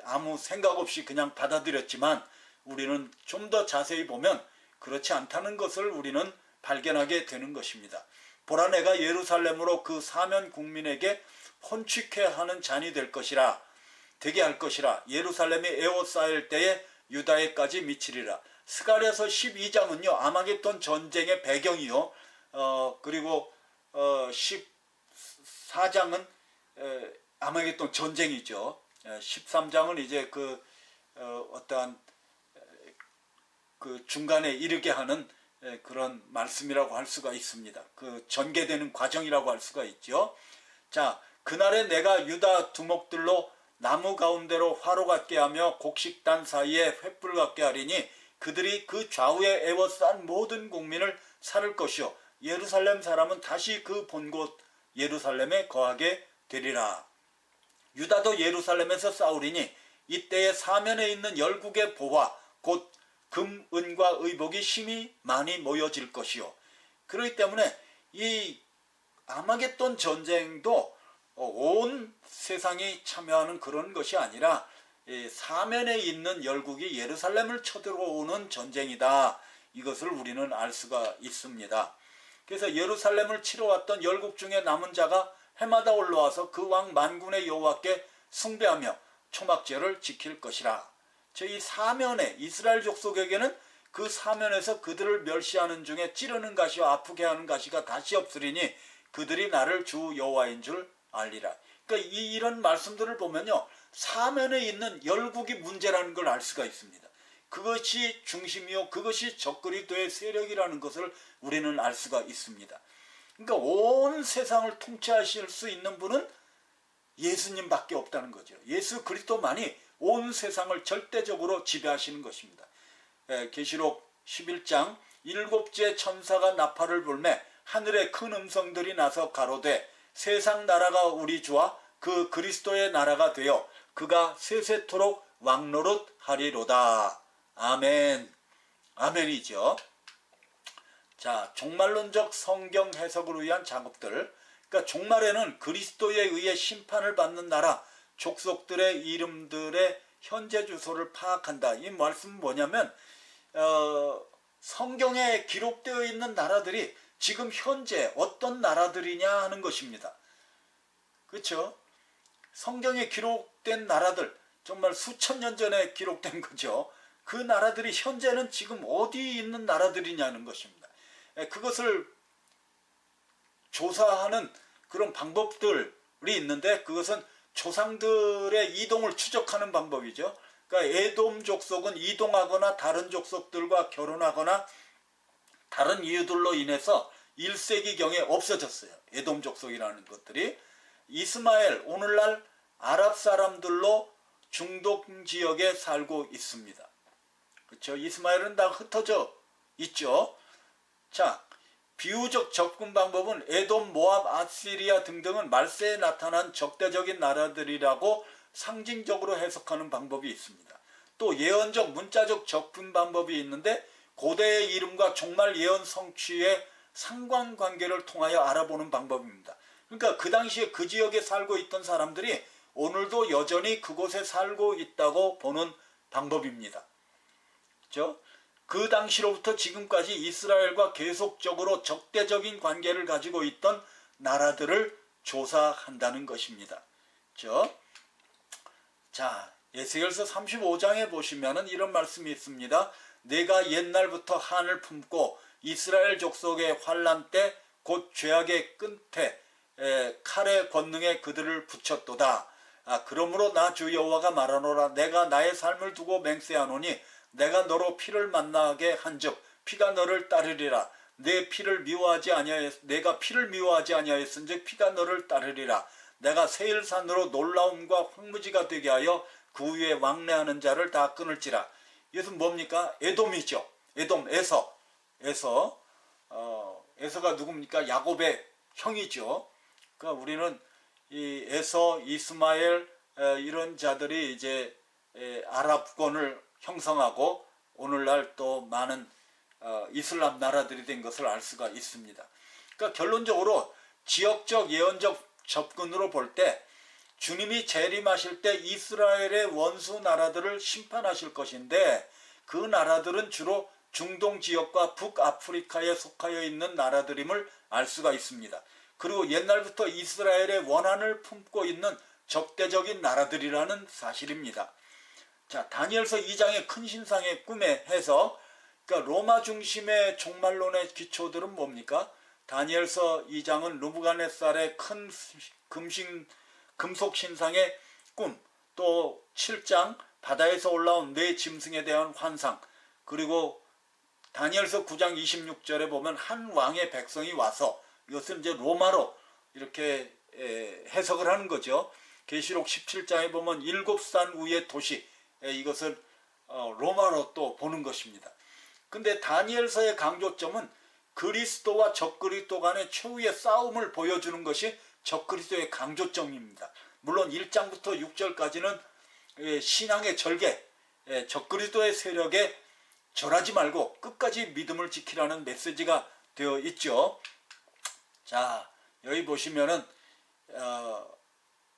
아무 생각 없이 그냥 받아들였지만, 우리는 좀 더 자세히 보면 그렇지 않다는 것을 우리는 발견하게 되는 것입니다. 보라, 내가 예루살렘으로 그 사면 국민에게 혼축해 하는 잔이 되게 할 것이라. 예루살렘이 에워싸일 때에 유다에까지 미치리라. 스가랴서 12장은요 아마겟돈 전쟁의 배경이요. 그리고 14장은 아마겟돈 전쟁이죠. 13장은 이제 어떠한 그 중간에 이르게 하는 그런 말씀이라고 할 수가 있습니다. 그 전개되는 과정이라고 할 수가 있죠. 자, 그날에 내가 유다 두목들로 나무 가운데로 화로 같게 하며 곡식단 사이에 횃불 같게 하리니 그들이 그 좌우에 에워싼 모든 국민을 살을 것이요 예루살렘 사람은 다시 그 본 곳 예루살렘에 거하게 되리라. 유다도 예루살렘에서 싸우리니 이때에 사면에 있는 열국의 보화 곧 금, 은과 의복이 심히 많이 모여질 것이요. 그렇기 때문에 이 아마겟돈 전쟁도 온 세상이 참여하는 그런 것이 아니라 사면에 있는 열국이 예루살렘을 쳐들어오는 전쟁이다. 이것을 우리는 알 수가 있습니다. 그래서 예루살렘을 치러 왔던 열국 중에 남은 자가 해마다 올라와서 그 왕 만군의 여호와께 숭배하며 초막제를 지킬 것이라. 이 사면에 이스라엘 족속에게는 그 사면에서 그들을 멸시하는 중에 찌르는 가시와 아프게 하는 가시가 다시 없으리니 그들이 나를 주 여호와인 줄 알리라. 그러니까 이런 말씀들을 보면요 사면에 있는 열국이 문제라는 걸 알 수가 있습니다. 그것이 중심이요 그것이 적그리스도의 세력이라는 것을 우리는 알 수가 있습니다. 그러니까 온 세상을 통치하실 수 있는 분은 예수님밖에 없다는 거죠. 예수 그리스도만이 온 세상을 절대적으로 지배하시는 것입니다. 계시록 11장 일곱째 천사가 나팔을 불매 하늘에 큰 음성들이 나서 가로되 세상 나라가 우리 주와 그 그리스도의 나라가 되어 그가 세세토록 왕노릇 하리로다. 아멘. 아멘이죠. 자, 종말론적 성경 해석을 위한 작업들. 그러니까 종말에는 그리스도에 의해 심판을 받는 나라 족속들의 이름들의 현재 주소를 파악한다. 이 말씀은 뭐냐면 성경에 기록되어 있는 나라들이 지금 현재 어떤 나라들이냐 하는 것입니다. 그렇죠? 성경에 기록된 나라들, 정말 수천 년 전에 기록된 거죠. 그 나라들이 현재는 지금 어디 있는 나라들이냐는 것입니다. 그것을 조사하는 그런 방법들이 있는데, 그것은 조상들의 이동을 추적하는 방법이죠. 그러니까 에돔 족속은 이동하거나 다른 족속들과 결혼하거나 다른 이유들로 인해서 1세기경에 없어졌어요. 에돔 족속이라는 것들이. 이스마엘, 오늘날 아랍 사람들로 중동 지역에 살고 있습니다. 그렇죠? 이스마엘은 다 흩어져 있죠. 자, 비유적 접근 방법은 에돔, 모압, 아시리아 등등은 말세에 나타난 적대적인 나라들이라고 상징적으로 해석하는 방법이 있습니다. 또 예언적, 문자적 접근 방법이 있는데 고대의 이름과 종말 예언 성취의 상관관계를 통하여 알아보는 방법입니다. 그러니까 그 당시에 그 지역에 살고 있던 사람들이 오늘도 여전히 그곳에 살고 있다고 보는 방법입니다. 그렇죠? 그 당시로부터 지금까지 이스라엘과 계속적으로 적대적인 관계를 가지고 있던 나라들을 조사한다는 것입니다. 그렇죠? 자, 에스겔서 35장에 보시면은 이런 말씀이 있습니다. 내가 옛날부터 한을 품고 이스라엘 족속의 환난 때 곧 죄악의 끝에 칼의 권능에 그들을 붙였도다. 그러므로 나 주 여호와가 말하노라. 내가 나의 삶을 두고 맹세하노니 내가 너로 피를 만나게 한즉 피가 너를 따르리라. 내 피를 미워하지 아니하였 내가 피를 미워하지 아니하였은즉 피가 너를 따르리라. 내가 세일산으로 놀라움과 황무지가 되게 하여 그 위에 왕래하는 자를 다 끊을지라. 이것은 뭡니까? 에돔이죠. 에돔, 에서가 누굽니까? 야곱의 형이죠. 그러니까 우리는 이 에서, 이스마엘 이런 자들이 이제 아랍권을 형성하고 오늘날 또 많은 이슬람 나라들이 된 것을 알 수가 있습니다. 그러니까 결론적으로 지역적 예언적 접근으로 볼 때 주님이 재림하실 때 이스라엘의 원수 나라들을 심판하실 것인데 그 나라들은 주로 중동 지역과 북아프리카에 속하여 있는 나라들임을 알 수가 있습니다. 그리고 옛날부터 이스라엘의 원한을 품고 있는 적대적인 나라들이라는 사실입니다. 자, 다니엘서 2장의 큰 신상의 꿈에 해서 그러니까 로마 중심의 종말론의 기초들은 뭡니까? 다니엘서 2장은 느부갓네살의 큰 금속 신상의 꿈, 또 7장 바다에서 올라온 네 짐승에 대한 환상, 그리고 다니엘서 9장 26절에 보면 한 왕의 백성이 와서 이것은 이제 로마로 이렇게 해석을 하는 거죠. 계시록 17장에 보면 7산 위의 도시, 이것을 로마로 또 보는 것입니다. 근데 다니엘서의 강조점은 그리스도와 적그리스도 간의 최후의 싸움을 보여주는 것이 적그리스도의 강조점입니다. 물론 1장부터 6절까지는 신앙의 절개, 적그리스도의 세력에 절하지 말고 끝까지 믿음을 지키라는 메시지가 되어 있죠. 자, 여기 보시면은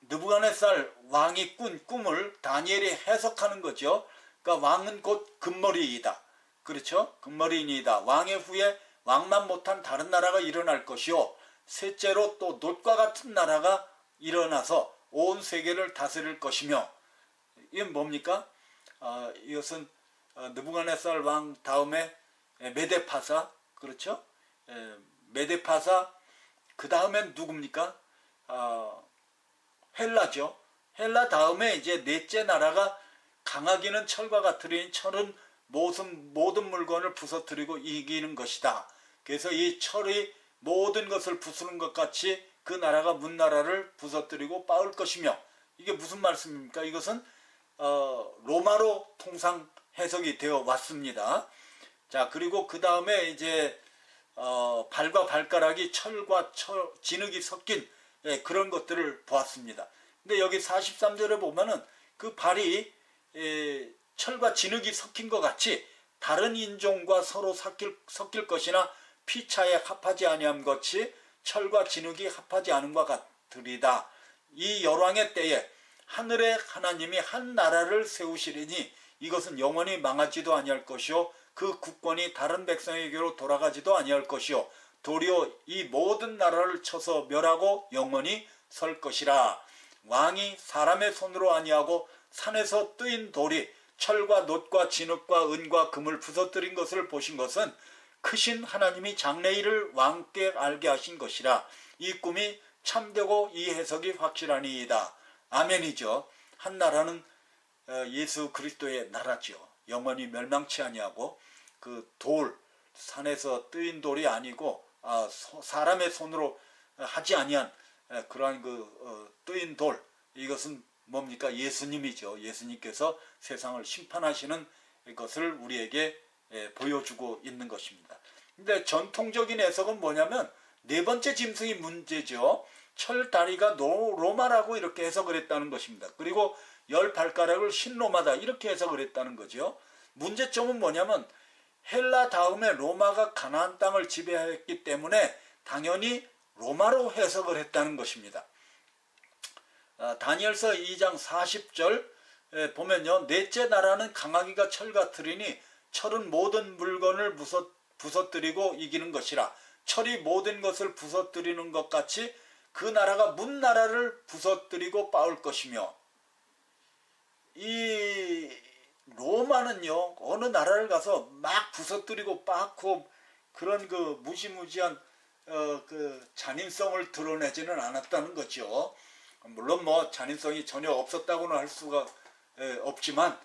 느부갓네살 왕이 꾼 꿈을 다니엘이 해석하는 거죠. 그러니까 왕은 곧 금머리이다. 그렇죠? 금머리인이다. 왕의 후에 왕만 못한 다른 나라가 일어날 것이요. 셋째로 또 놋과 같은 나라가 일어나서 온 세계를 다스릴 것이며, 이건 뭡니까? 이것은 느부갓네살 왕 다음에 메데파사, 그렇죠? 메데파사, 그 다음엔 누굽니까? 헬라죠. 헬라 다음에 이제 넷째 나라가 강하기는 철과 같으리니 철은 모든 물건을 부서뜨리고 이기는 것이다. 그래서 이 철이 모든 것을 부수는 것 같이 그 나라가 문나라를 부서뜨리고 빠을 것이며, 이게 무슨 말씀입니까? 이것은 로마로 통상 해석이 되어 왔습니다. 자, 그리고 그 다음에 이제 발과 발가락이 철과 진흙이 섞인 그런 것들을 보았습니다. 근데 여기 43절에 보면은 그 발이 철과 진흙이 섞인 것 같이 다른 인종과 서로 섞일 것이나 피차에 합하지 아니함 같이 철과 진흙이 합하지 않은 것 같으리다. 이 열왕의 때에 하늘의 하나님이 한 나라를 세우시리니 이것은 영원히 망하지도 아니할 것이요 그 국권이 다른 백성에게로 돌아가지도 아니할 것이요 도리어 이 모든 나라를 쳐서 멸하고 영원히 설 것이라. 왕이 사람의 손으로 아니하고 산에서 뜨인 돌이 철과 놋과 진흙과 은과 금을 부서뜨린 것을 보신 것은 크신 하나님이 장래일을 왕께 알게 하신 것이라. 이 꿈이 참되고 이 해석이 확실하니이다. 아멘이죠. 한 나라는 예수 그리스도의 나라죠. 영원히 멸망치 아니하고 그 돌, 산에서 뜨인 돌이 아니고 사람의 손으로 하지 아니한 그러한 뜨인 돌, 이것은 뭡니까? 예수님이죠. 예수님께서 세상을 심판하시는 것을 우리에게 보여주고 있는 것입니다. 근데 전통적인 해석은 뭐냐면 네 번째 짐승이 문제죠. 철 다리가 로마라고 이렇게 해석을 했다는 것입니다. 그리고 열 발가락을 신로마다 이렇게 해석을 했다는 거죠. 문제점은 뭐냐면 헬라 다음에 로마가 가나안 땅을 지배했기 때문에 당연히 로마로 해석을 했다는 것입니다. 다니엘서 2장 40절 보면요. 넷째 나라는 강하기가 철 같으리니 철은 모든 물건을 부서뜨리고 이기는 것이라. 철이 모든 것을 부서뜨리는 것 같이 그 나라가 문나라를 부서뜨리고 빠을 것이며, 이 로마는요 어느 나라를 가서 막 부서뜨리고 빻고 그런 무시무시한 그 잔인성을 드러내지는 않았다는 거죠. 물론 뭐 잔인성이 전혀 없었다고는 할 수가 없지만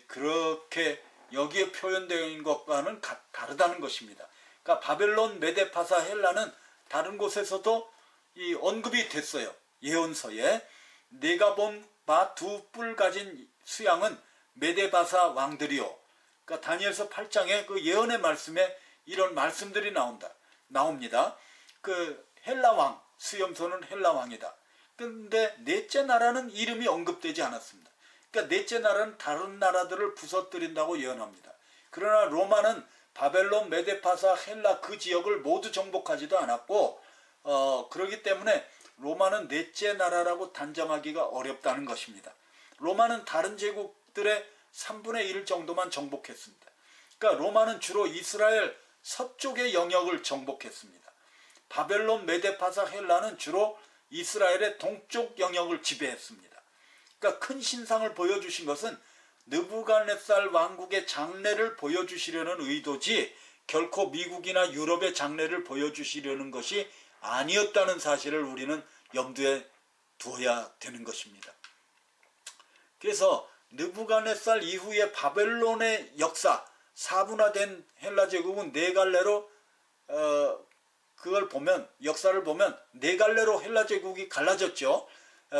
그렇게 여기에 표현된 것과는 다르다는 것입니다. 그러니까 바벨론, 메데파사, 헬라는 다른 곳에서도 이 언급이 됐어요. 예언서에 내가 본 바 두 뿔 가진 수양은 메데바사 왕들이요. 그러니까 다니엘서 8장에 그 예언의 말씀에 이런 말씀들이 나옵니다. 그 헬라 왕, 수염소는 헬라 왕이다. 근데 넷째 나라는 이름이 언급되지 않았습니다. 그러니까 넷째 나라는 다른 나라들을 부서뜨린다고 예언합니다. 그러나 로마는 바벨론, 메데파사, 헬라 그 지역을 모두 정복하지도 않았고 그렇기 때문에 로마는 넷째 나라라고 단정하기가 어렵다는 것입니다. 로마는 다른 제국들의 3분의 1 정도만 정복했습니다. 그러니까 로마는 주로 이스라엘 서쪽의 영역을 정복했습니다. 바벨론, 메데파사, 헬라는 주로 이스라엘의 동쪽 영역을 지배했습니다. 그러니까 큰 신상을 보여주신 것은 느부갓네살 왕국의 장래를 보여주시려는 의도지 결코 미국이나 유럽의 장래를 보여주시려는 것이 아니었다는 사실을 우리는 염두에 두어야 되는 것입니다. 그래서 느부갓네살 이후에 바벨론의 역사, 사분화된 헬라 제국은 네 갈래로 그걸 보면 역사를 보면 네 갈래로 헬라 제국이 갈라졌죠.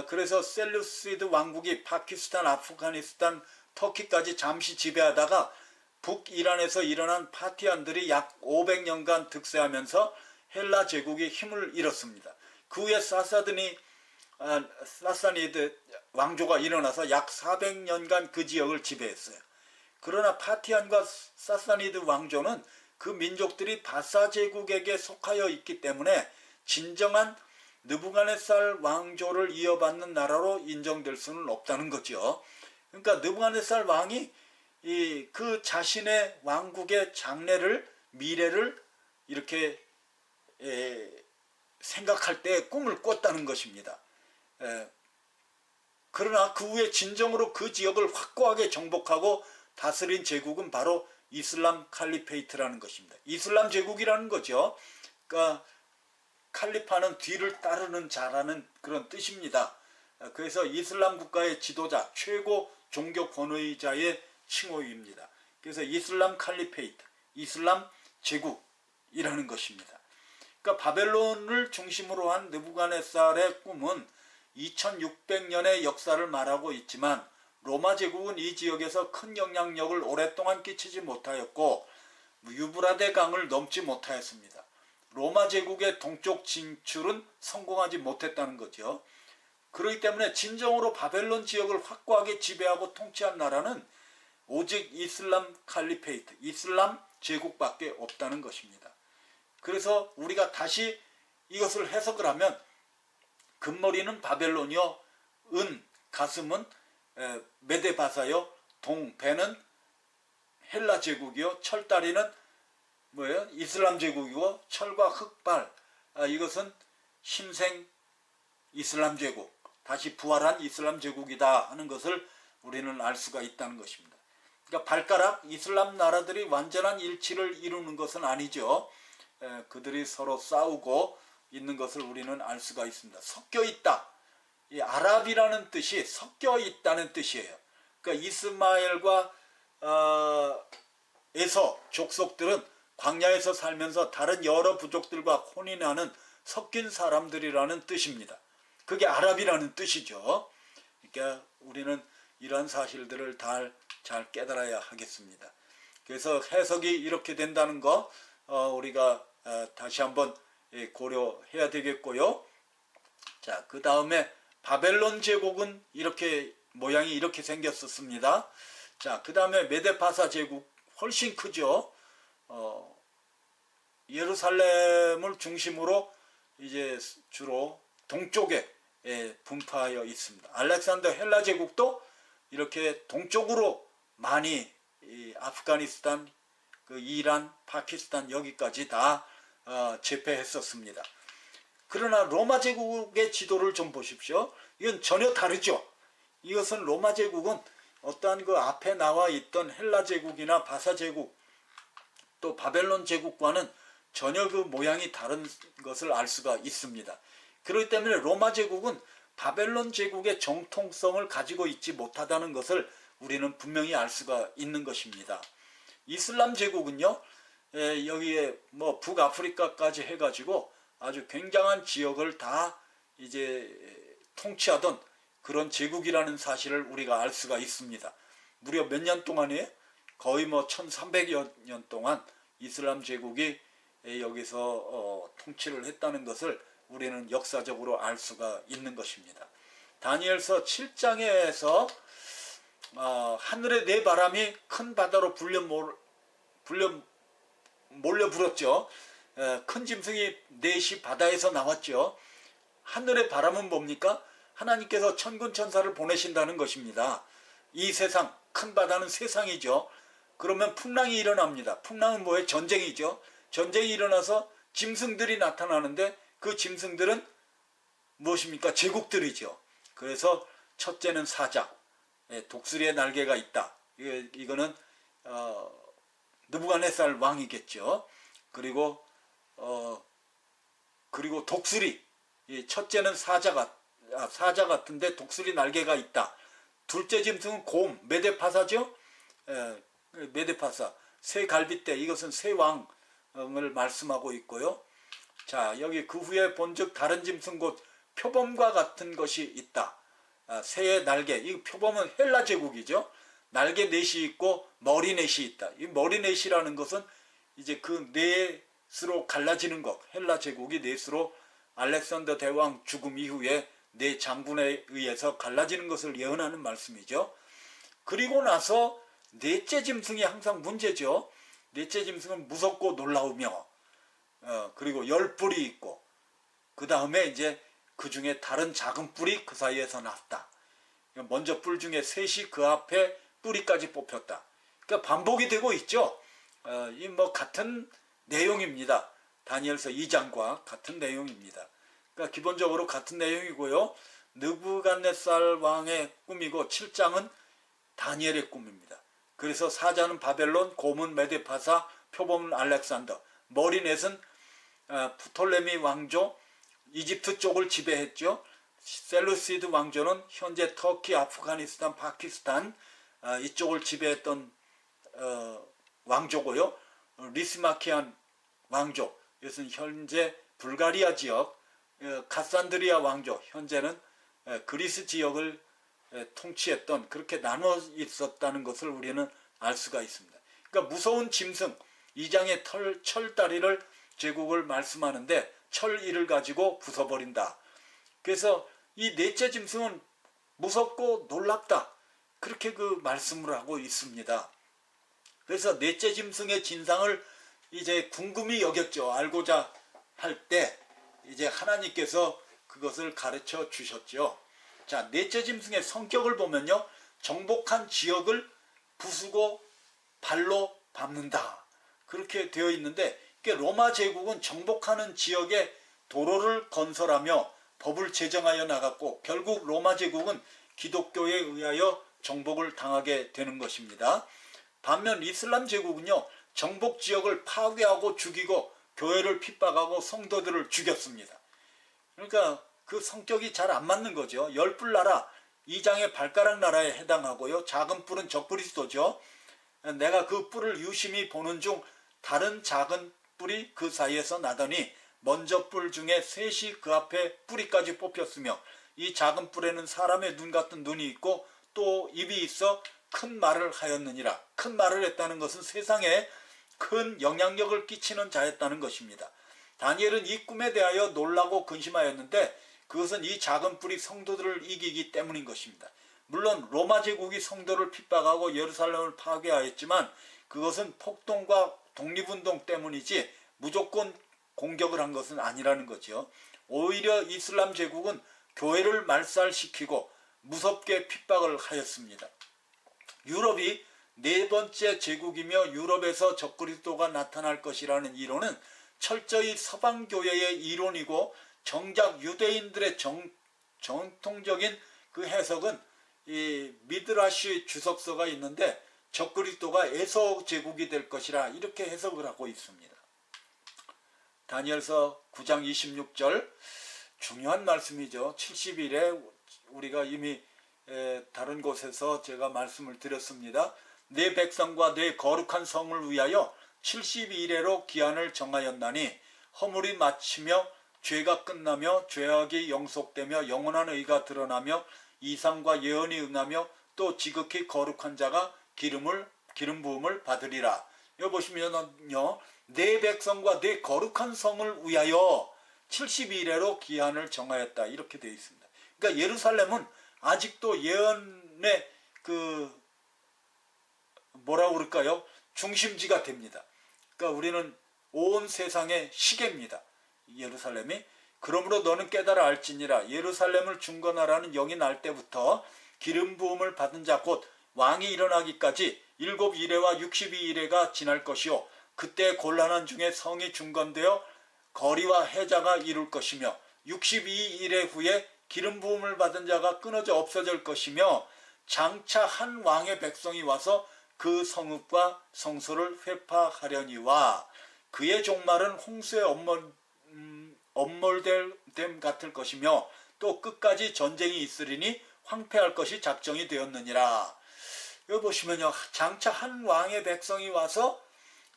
그래서 셀루시드 왕국이 파키스탄, 아프가니스탄, 터키까지 잠시 지배하다가 북이란에서 일어난 파티안들이 약 500년간 득세하면서 헬라 제국이 힘을 잃었습니다. 그 후에 사사니드 왕조가 일어나서 약 400년간 그 지역을 지배했어요. 그러나 파티안과 사사니드 왕조는 그 민족들이 바사 제국에게 속하여 있기 때문에 진정한 느부갓네살 왕조를 이어받는 나라로 인정될 수는 없다는 거죠. 그러니까 느부갓네살 왕이 그 자신의 왕국의 장래를, 미래를 이렇게 생각할 때 꿈을 꿨다는 것입니다. 그러나 그 후에 진정으로 그 지역을 확고하게 정복하고 다스린 제국은 바로 이슬람 칼리페이트라는 것입니다. 이슬람 제국이라는 거죠. 그러니까 칼리파는 뒤를 따르는 자라는 그런 뜻입니다. 그래서 이슬람 국가의 지도자, 최고 종교 권위자의 칭호입니다. 그래서 이슬람 칼리페이트, 이슬람 제국이라는 것입니다. 그러니까 바벨론을 중심으로 한 느부갓네살의 꿈은 2600년의 역사를 말하고 있지만 로마 제국은 이 지역에서 큰 영향력을 오랫동안 끼치지 못하였고 유브라데 강을 넘지 못하였습니다. 로마 제국의 동쪽 진출은 성공하지 못했다는 거죠. 그렇기 때문에 진정으로 바벨론 지역을 확고하게 지배하고 통치한 나라는 오직 이슬람 칼리페이트, 이슬람 제국밖에 없다는 것입니다. 그래서 우리가 다시 이것을 해석을 하면 금머리는 바벨론이요, 가슴은 메데바사요, 배는 헬라 제국이요, 철다리는 뭐예요? 이슬람 제국이고 철과 흑발, 이것은 신생 이슬람 제국, 다시 부활한 이슬람 제국이다 하는 것을 우리는 알 수가 있다는 것입니다. 그러니까 발가락 이슬람 나라들이 완전한 일치를 이루는 것은 아니죠. 그들이 서로 싸우고 있는 것을 우리는 알 수가 있습니다. 섞여 있다. 이 아랍이라는 뜻이 섞여 있다는 뜻이에요. 그러니까 이스마엘과 에서 족속들은 광야에서 살면서 다른 여러 부족들과 혼인하는 섞인 사람들이라는 뜻입니다. 그게 아랍이라는 뜻이죠. 그러니까 우리는 이러한 사실들을 잘 깨달아야 하겠습니다. 그래서 해석이 이렇게 된다는 거 우리가 다시 한번 고려해야 되겠고요. 자, 그 다음에 바벨론 제국은 이렇게 모양이 이렇게 생겼었습니다. 자, 그 다음에 메데파사 제국 훨씬 크죠. 예루살렘을 중심으로 이제 주로 동쪽에 분포하여 있습니다. 알렉산더 헬라 제국도 이렇게 동쪽으로 많이 아프가니스탄, 그 이란, 파키스탄 여기까지 다 제패했었습니다. 그러나 로마 제국의 지도를 좀 보십시오. 이건 전혀 다르죠. 이것은 로마 제국은 어떠한 그 앞에 나와 있던 헬라 제국이나 바사 제국 또 바벨론 제국과는 전혀 그 모양이 다른 것을 알 수가 있습니다. 그렇기 때문에 로마 제국은 바벨론 제국의 정통성을 가지고 있지 못하다는 것을 우리는 분명히 알 수가 있는 것입니다. 이슬람 제국은요, 여기에 뭐 북아프리카까지 해가지고 아주 굉장한 지역을 다 이제 통치하던 그런 제국이라는 사실을 우리가 알 수가 있습니다. 무려 몇 년 동안이에요? 거의 뭐 1300여 년 동안 이슬람 제국이 여기서 통치를 했다는 것을 우리는 역사적으로 알 수가 있는 것입니다. 다니엘서 7장에서 하늘의 네 바람이 큰 바다로 몰려 불었죠. 큰 짐승이 넷이 바다에서 나왔죠. 하늘의 바람은 뭡니까? 하나님께서 천군 천사를 보내신다는 것입니다. 이 세상, 큰 바다는 세상이죠. 그러면 풍랑이 일어납니다. 풍랑은 뭐예요? 전쟁이죠. 전쟁이 일어나서 짐승들이 나타나는데 그 짐승들은 무엇입니까? 제국들이죠. 그래서 첫째는 사자, 독수리의 날개가 있다. 이거는 느부갓네살 왕이겠죠. 그리고 독수리, 첫째는 사자 같은데 독수리 날개가 있다. 둘째 짐승은 곰, 메데파사죠. 메데파사, 새 갈빗대, 이것은 새 왕을 말씀하고 있고요. 자, 여기 그 후에 본즉 다른 짐승 곧 표범과 같은 것이 있다. 새의 날개, 이 표범은 헬라 제국이죠. 날개 넷이 있고 머리 넷이 있다. 이 머리 넷이라는 것은 이제 그 넷으로 갈라지는 것, 헬라 제국이 넷으로 알렉산더 대왕 죽음 이후에 네 장군에 의해서 갈라지는 것을 예언하는 말씀이죠. 그리고 나서 넷째 짐승이 항상 문제죠. 넷째 짐승은 무섭고 놀라우며 그리고 10뿔이 있고 그 다음에 이제 그 중에 다른 작은 뿔이 그 사이에서 났다. 먼저 뿔 중에 셋이 그 앞에 뿌리까지 뽑혔다. 그러니까 반복이 되고 있죠. 이 뭐 같은 내용입니다. 다니엘서 2장과 같은 내용입니다. 그러니까 기본적으로 같은 내용이고요. 느부갓네살 왕의 꿈이고 7장은 다니엘의 꿈입니다. 그래서 사자는 바벨론, 곰은 메데파사, 표범은 알렉산더, 머리넷은 프톨레미 왕조, 이집트 쪽을 지배했죠. 셀루시드 왕조는 현재 터키, 아프가니스탄, 파키스탄 이쪽을 지배했던 왕조고요. 리스마키안 왕조, 이것은 현재 불가리아 지역, 카산드리아 왕조, 현재는 그리스 지역을 통치했던, 그렇게 나눠 있었다는 것을 우리는 알 수가 있습니다. 그러니까 무서운 짐승, 2장의 철다리를 제국을 말씀하는데 철이를 가지고 부숴버린다. 그래서 이 넷째 짐승은 무섭고 놀랍다. 그렇게 그 말씀을 하고 있습니다. 그래서 넷째 짐승의 진상을 이제 궁금히 여겼죠. 알고자 할 때 이제 하나님께서 그것을 가르쳐 주셨죠. 자, 넷째 짐승의 성격을 보면요, 정복한 지역을 부수고 발로 밟는다. 그렇게 되어 있는데, 로마 제국은 정복하는 지역에 도로를 건설하며 법을 제정하여 나갔고, 결국 로마 제국은 기독교에 의하여 정복을 당하게 되는 것입니다. 반면 이슬람 제국은요, 정복 지역을 파괴하고 죽이고 교회를 핍박하고 성도들을 죽였습니다. 그러니까 그 성격이 잘 안 맞는 거죠. 10뿔 나라, 2장의 발가락 나라에 해당하고요. 작은 뿔은 적그리스도죠. 내가 그 뿔을 유심히 보는 중 다른 작은 뿔이 그 사이에서 나더니 먼저 뿔 중에 셋이 그 앞에 뿌리까지 뽑혔으며 이 작은 뿔에는 사람의 눈 같은 눈이 있고 또 입이 있어 큰 말을 하였느니라. 큰 말을 했다는 것은 세상에 큰 영향력을 끼치는 자였다는 것입니다. 다니엘은 이 꿈에 대하여 놀라고 근심하였는데 그것은 이 작은 뿔이 성도들을 이기기 때문인 것입니다. 물론 로마 제국이 성도를 핍박하고 예루살렘을 파괴하였지만 그것은 폭동과 독립운동 때문이지 무조건 공격을 한 것은 아니라는 거죠. 오히려 이슬람 제국은 교회를 말살시키고 무섭게 핍박을 하였습니다. 유럽이 네 번째 제국이며 유럽에서 적그리스도가 나타날 것이라는 이론은 철저히 서방교회의 이론이고 정작 유대인들의 정통적인 그 해석은 이 미드라시 주석서가 있는데 적그리스도가 에서 제국이 될 것이라 이렇게 해석을 하고 있습니다. 다니엘서 9장 26절 중요한 말씀이죠. 70일에 우리가 이미 다른 곳에서 제가 말씀을 드렸습니다. 내 백성과 내 거룩한 성을 위하여 72일에로 기한을 정하였나니 허물이 마치며 죄가 끝나며 죄악이 영속되며 영원한 의가 드러나며 이상과 예언이 응하며 또 지극히 거룩한 자가 기름 부음을 받으리라. 여기 보시면요, 내 백성과 내 거룩한 성을 위하여 72일에로 기한을 정하였다 이렇게 되어 있습니다. 그러니까 예루살렘은 아직도 예언의 뭐라고 그럴까요? 중심지가 됩니다. 그러니까 우리는 온 세상의 시계입니다. 예루살렘이. 그러므로 너는 깨달아 알지니라. 예루살렘을 중건하라는 영이 날 때부터 기름 부음을 받은 자 곧 왕이 일어나기까지 7이레와 62이레가 지날 것이요 그때 곤란한 중에 성이 중건되어 거리와 해자가 이룰 것이며 62일의 후에 기름 부음을 받은 자가 끊어져 없어질 것이며 장차 한 왕의 백성이 와서 그 성읍과 성소를 회파하려니와 그의 종말은 홍수의 엄몰됨 같을 것이며 또 끝까지 전쟁이 있으리니 황폐할 것이 작정이 되었느니라. 여기 보시면요, 장차 한 왕의 백성이 와서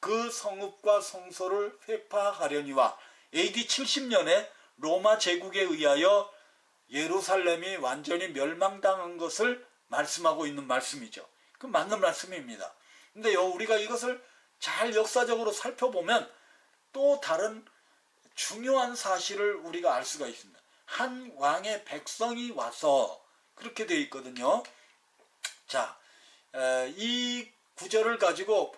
그 성읍과 성소를 회파하려니와 AD 70년에 로마 제국에 의하여 예루살렘이 완전히 멸망당한 것을 말씀하고 있는 말씀이죠. 그 맞는 말씀입니다. 근데 우리가 이것을 잘 역사적으로 살펴보면 또 다른 중요한 사실을 우리가 알 수가 있습니다. 한 왕의 백성이 와서 그렇게 되어 있거든요. 자, 이 구절을 가지고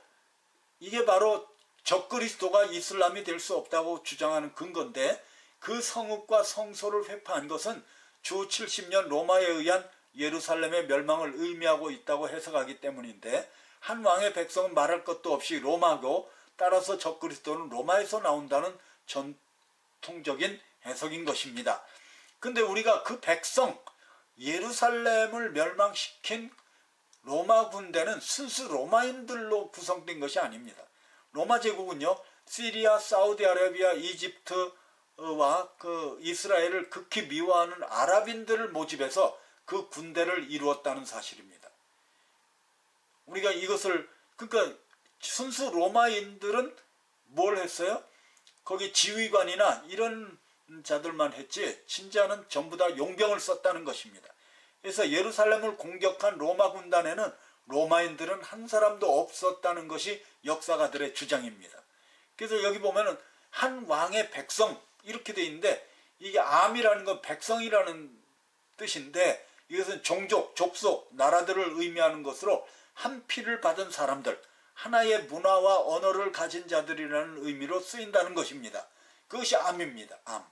이게 바로 적그리스도가 이슬람이 될 수 없다고 주장하는 근거인데 그 성읍과 성소를 회파한 것은 주 70년 로마에 의한 예루살렘의 멸망을 의미하고 있다고 해석하기 때문인데 한 왕의 백성은 말할 것도 없이 로마고 따라서 적그리스도는 로마에서 나온다는 전통적인 해석인 것입니다. 근데 우리가 그 백성 예루살렘을 멸망시킨 로마 군대는 순수 로마인들로 구성된 것이 아닙니다. 로마 제국은요, 시리아, 사우디아라비아, 이집트와 이스라엘을 극히 미워하는 아랍인들을 모집해서 그 군대를 이루었다는 사실입니다. 우리가 이것을, 그러니까 순수 로마인들은 뭘 했어요? 거기 지휘관이나 이런 자들만 했지 진짜는 전부 다 용병을 썼다는 것입니다. 그래서 예루살렘을 공격한 로마 군단에는 로마인들은 한 사람도 없었다는 것이 역사가들의 주장입니다. 그래서 여기 보면은 한 왕의 백성 이렇게 돼 있는데 이게 암이라는 건 백성이라는 뜻인데 이것은 종족, 족속, 나라들을 의미하는 것으로 한 피를 받은 사람들, 하나의 문화와 언어를 가진 자들이라는 의미로 쓰인다는 것입니다. 그것이 암입니다. 암,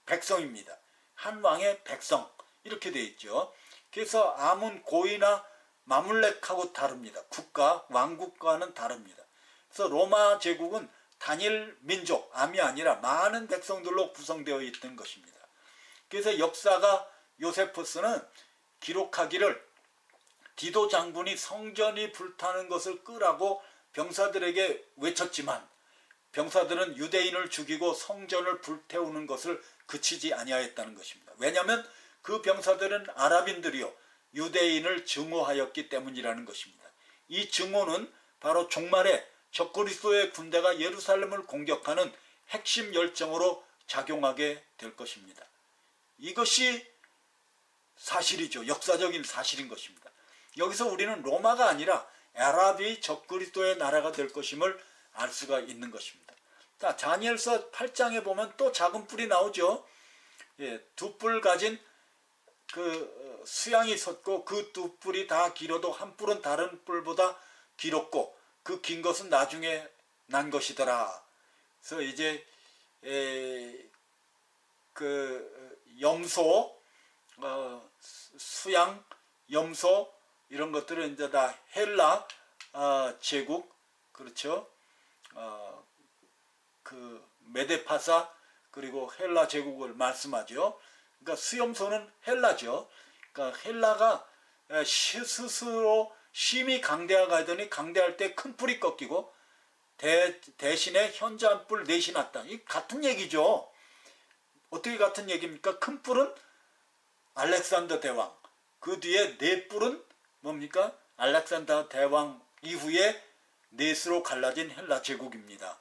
백성입니다. 한 왕의 백성 이렇게 돼 있죠. 그래서 암은 고이나 마물렉하고 다릅니다. 국가, 왕국과는 다릅니다. 그래서 로마 제국은 단일 민족, 암이 아니라 많은 백성들로 구성되어 있던 것입니다. 그래서 역사가 요세푸스는 기록하기를 디도 장군이 성전이 불타는 것을 끄라고 병사들에게 외쳤지만 병사들은 유대인을 죽이고 성전을 불태우는 것을 그치지 아니하였다는 것입니다. 왜냐하면 그 병사들은 아랍인들이요 유대인을 증오하였기 때문이라는 것입니다. 이 증오는 바로 종말에 적그리스도의 군대가 예루살렘을 공격하는 핵심 열정으로 작용하게 될 것입니다. 이것이 사실이죠. 역사적인 사실인 것입니다. 여기서 우리는 로마가 아니라 아랍이 적그리스도의 나라가 될 것임을 알 수가 있는 것입니다. 자, 다니엘서 8장에 보면 또 작은 뿔이 나오죠. 예, 두 뿔 가진 수양이 섰고 그 두 뿔이 다 길어도 한 뿔은 다른 뿔보다 길었고 그 긴 것은 나중에 난 것이더라. 그래서 이제 염소, 수양, 염소 이런 것들은 이제 다 헬라 제국, 그렇죠? 메데파사 그리고 헬라 제국을 말씀하죠. 그러니까 수염소는 헬라죠. 그러니까 헬라가 스스로 심히 강대하더니 강대할 때 큰 뿔이 꺾이고 대신에 현저한 뿔 넷이 났다. 이 같은 얘기죠. 어떻게 같은 얘기입니까? 큰 뿔은 알렉산더 대왕, 그 뒤에 네 뿔은 뭡니까? 알렉산더 대왕 이후에 넷으로 갈라진 헬라 제국입니다.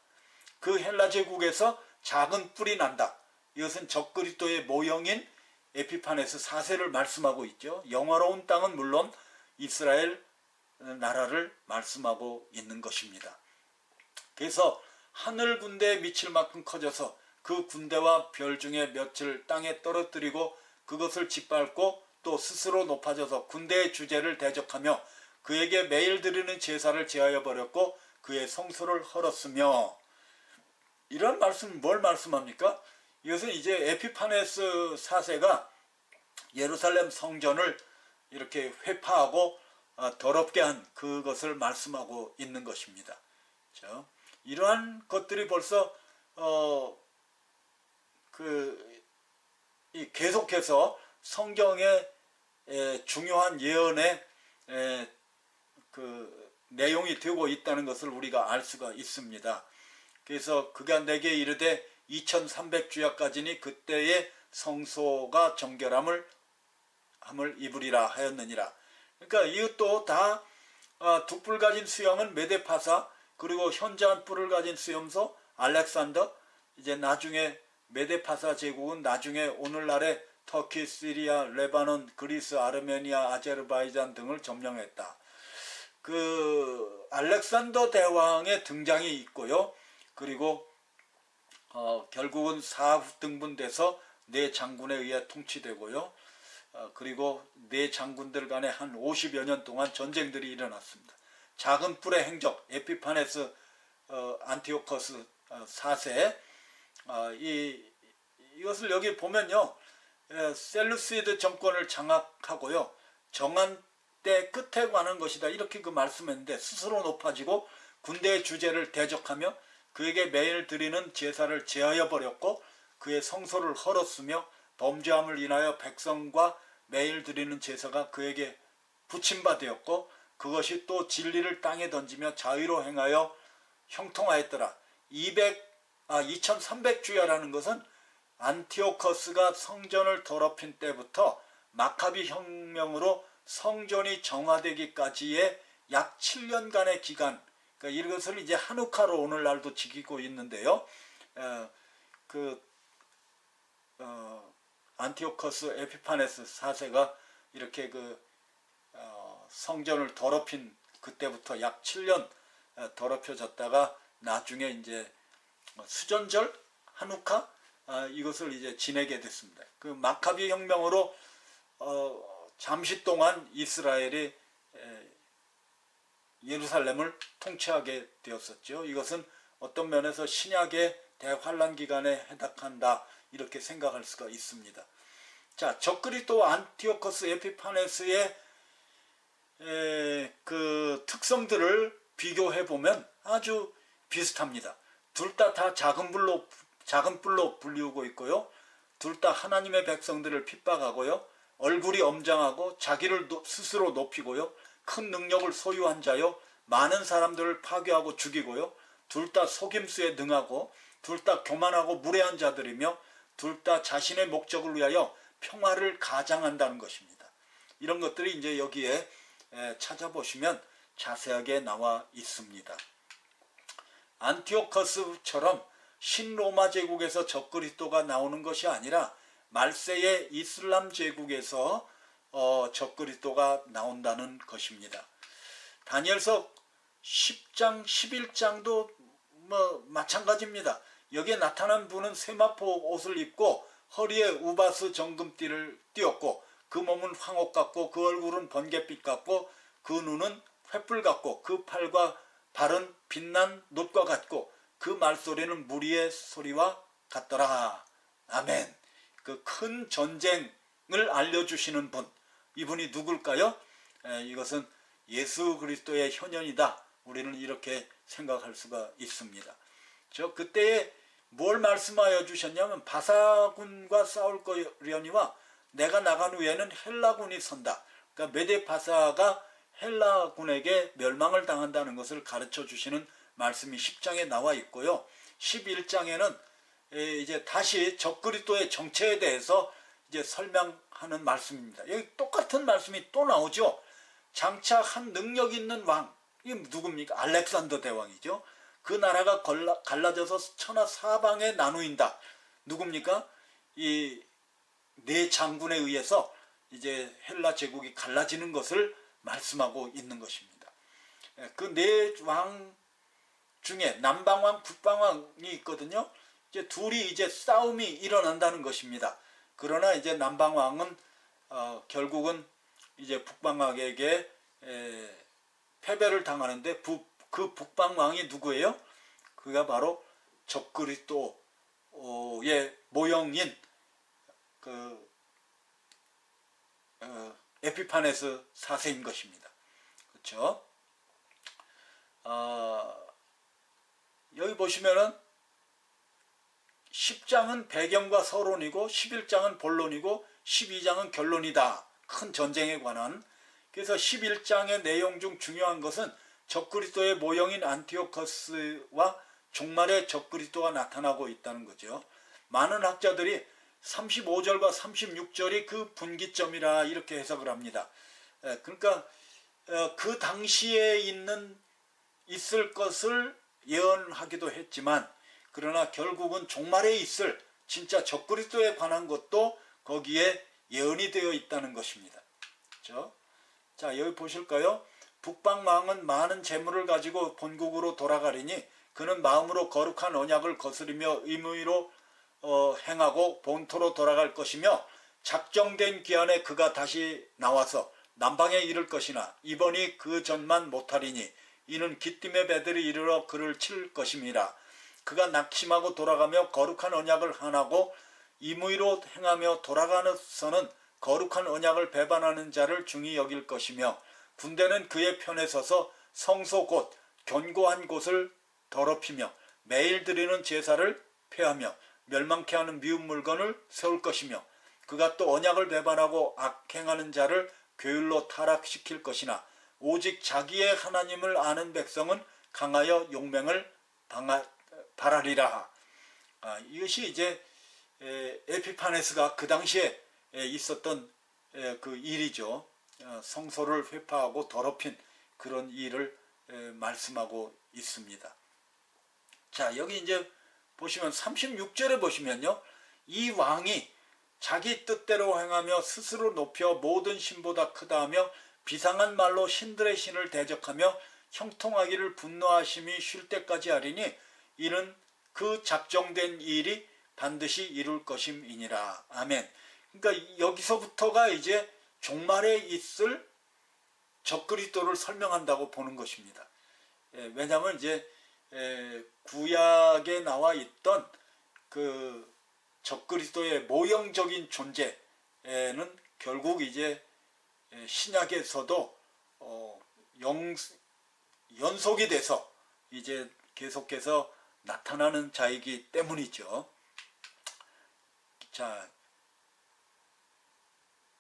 그 헬라 제국에서 작은 뿔이 난다. 이것은 적그리스도의 모형인 에피파네스 4세를 말씀하고 있죠. 영화로운 땅은 물론 이스라엘 나라를 말씀하고 있는 것입니다. 그래서 하늘 군대에 미칠 만큼 커져서 그 군대와 별 중에 몇을 땅에 떨어뜨리고 그것을 짓밟고 또 스스로 높아져서 군대의 주제를 대적하며 그에게 매일 드리는 제사를 제하여 버렸고 그의 성소를 헐었으며, 이런 말씀은 뭘 말씀합니까? 이것은 이제 에피파네스 4세가 예루살렘 성전을 이렇게 회파하고 더럽게 한 그것을 말씀하고 있는 것입니다. 그렇죠? 이러한 것들이 벌써 계속해서 성경의 중요한 예언의 그 내용이 되고 있다는 것을 우리가 알 수가 있습니다. 그래서 그가 내게 이르되 2300주야까지니 그때의 성소가 정결함을 입으리라 하였느니라. 그러니까 이것도 다 두 뿔 가진 수염은 메데파사, 그리고 현저한 뿔을 가진 수염소 알렉산더, 이제 나중에 메데파사 제국은 나중에 오늘날의 터키, 시리아, 레바논, 그리스, 아르메니아, 아제르바이잔 등을 점령했다. 그 알렉산더 대왕의 등장이 있고요. 그리고 결국은 4등분돼서 네 장군에 의해 통치되고요. 그리고 네 장군들 간에 한 50여 년 동안 전쟁들이 일어났습니다. 작은 뿔의 행적, 에피파네스 안티오커스 4세, 이것을 여기 보면요, 셀루시드 정권을 장악하고요, 정한 때 끝에 관한 것이다, 이렇게 그 말씀했는데, 스스로 높아지고 군대의 주제를 대적하며 그에게 매일 드리는 제사를 제하여 버렸고 그의 성소를 헐었으며 범죄함을 인하여 백성과 매일 드리는 제사가 그에게 붙임바 되었고 그것이 또 진리를 땅에 던지며 자유로 행하여 형통하였더라. 2300주야라는 것은 안티오커스가 성전을 더럽힌 때부터 마카비 혁명으로 성전이 정화되기까지의 약 7년간의 기간, 그러니까 이것을 이제 한우카로 오늘날도 지키고 있는데요. 안티오커스 에피파네스 4세가 이렇게 성전을 더럽힌 그때부터 약 7년 더럽혀졌다가 나중에 이제 수전절, 한우카, 이것을 이제 지내게 됐습니다. 그 마카비 혁명으로 잠시 동안 이스라엘이 예루살렘을 통치하게 되었었죠. 이것은 어떤 면에서 신약의 대환란 기간에 해당한다, 이렇게 생각할 수가 있습니다. 자, 적그리스도 안티오커스 에피파네스의 그 특성들을 비교해 보면 아주 비슷합니다. 둘 다 작은 뿔로 불리우고 있고요. 둘 다 하나님의 백성들을 핍박하고요. 얼굴이 엄장하고 자기를 스스로 높이고요. 큰 능력을 소유한 자요. 많은 사람들을 파괴하고 죽이고요. 둘 다 속임수에 능하고 둘 다 교만하고 무례한 자들이며 둘 다 자신의 목적을 위하여 평화를 가장한다는 것입니다. 이런 것들이 이제 여기에 찾아보시면 자세하게 나와 있습니다. 안티오커스처럼 신로마 제국에서 적그리스도가 나오는 것이 아니라 말세의 이슬람 제국에서 적그리스도가 나온다는 것입니다. 다니엘서 10장, 11장도 마찬가지입니다. 여기에 나타난 분은 세마포 옷을 입고 허리에 우바스 정금띠를 띄었고 그 몸은 황옥 같고 그 얼굴은 번갯빛 같고 그 눈은 횃불 같고 그 팔과 발은 빛난 놋과 같고 그 말소리는 무리의 소리와 같더라. 아멘. 그 큰 전쟁을 알려주시는 분, 이분이 누굴까요? 이것은 예수 그리스도의 현현이다. 우리는 이렇게 생각할 수가 있습니다. 그때에 뭘 말씀하여 주셨냐면 바사군과 싸울 거려니와 내가 나간 후에는 헬라군이 선다. 그러니까 메데파사가 헬라군에게 멸망을 당한다는 것을 가르쳐 주시는 말씀이 10장에 나와 있고요. 11장에는 이제 다시 적그리스도의 정체에 대해서 이제 설명하는 말씀입니다. 여기 똑같은 말씀이 또 나오죠. 장차 한 능력 있는 왕, 이 누굽니까? 알렉산더 대왕이죠. 그 나라가 갈라져서 천하 사방에 나누인다. 누굽니까? 이 네 장군에 의해서 이제 헬라 제국이 갈라지는 것을 말씀하고 있는 것입니다. 그 네 왕 중에 남방왕, 북방왕이 있거든요. 이제 둘이 이제 싸움이 일어난다는 것입니다. 그러나 이제 남방왕은 결국은 이제 북방왕에게 패배를 당하는데 그 북방왕이 누구예요? 그가 바로 적그리스도의 모형인 그 에피파네스 4세인 것입니다. 그렇죠? 여기 보시면은 10장은 배경과 서론이고 11장은 본론이고 12장은 결론이다. 큰 전쟁에 관한. 그래서 11장의 내용 중 중요한 것은 적그리스도의 모형인 안티오커스와 종말의 적그리스도가 나타나고 있다는 거죠. 많은 학자들이 35절과 36절이 그 분기점이라 이렇게 해석을 합니다. 그러니까 그 당시에 있을 것을 예언하기도 했지만 그러나 결국은 종말에 있을 진짜 적그리스도에 관한 것도 거기에 예언이 되어 있다는 것입니다. 그렇죠? 자, 여기 보실까요? 북방왕은 많은 재물을 가지고 본국으로 돌아가리니 그는 마음으로 거룩한 언약을 거스리며 의무로 행하고 본토로 돌아갈 것이며 작정된 기한에 그가 다시 나와서 남방에 이를 것이나 이번이 그 전만 못하리니 이는 기띔의 배들이 이르러 그를 칠 것임이라. 그가 낙심하고 돌아가며 거룩한 언약을 하나고 임의로 행하며 돌아가서는 거룩한 언약을 배반하는 자를 중히 여길 것이며 군대는 그의 편에 서서 성소 곧 견고한 곳을 더럽히며 매일 드리는 제사를 폐하며 멸망케 하는 미운 물건을 세울 것이며 그가 또 언약을 배반하고 악행하는 자를 괴율로 타락시킬 것이나 오직 자기의 하나님을 아는 백성은 강하여 용맹을 바라리라. 이것이 이제 에피파네스가 그 당시에 있었던 그 일이죠. 성소를 회파하고 더럽힌 그런 일을 말씀하고 있습니다. 자, 여기 이제 보시면 36절에 보시면요. 이 왕이 자기 뜻대로 행하며 스스로 높여 모든 신보다 크다 하며 비상한 말로 신들의 신을 대적하며 형통하기를 분노하심이 쉴 때까지 하리니 이는 그 작정된 일이 반드시 이룰 것임이니라. 아멘. 그러니까 여기서부터가 이제 종말에 있을 적그리스도를 설명한다고 보는 것입니다. 왜냐하면 이제 구약에 나와 있던 그 적그리스도의 모형적인 존재는 결국 이제 신약에서도 연속이 돼서 이제 계속해서 나타나는 자이기 때문이죠. 자,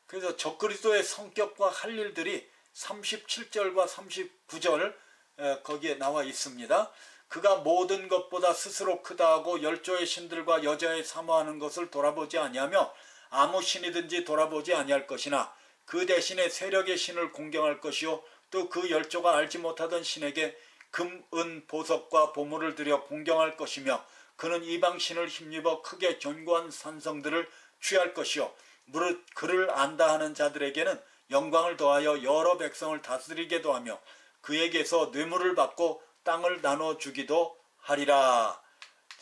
그래서 적그리스도의 성격과 할 일들이 37절과 39절 거기에 나와 있습니다. 그가 모든 것보다 스스로 크다 하고 열조의 신들과 여자의 사모하는 것을 돌아보지 아니하며 아무 신이든지 돌아보지 아니할 것이나 그 대신에 세력의 신을 공경할 것이요 또 그 열조가 알지 못하던 신에게 금, 은, 보석과 보물을 들여 공경할 것이며 그는 이방 신을 힘입어 크게 견고한 산성들을 취할 것이요 무릇 그를 안다 하는 자들에게는 영광을 더하여 여러 백성을 다스리게도 하며 그에게서 뇌물을 받고 땅을 나눠주기도 하리라.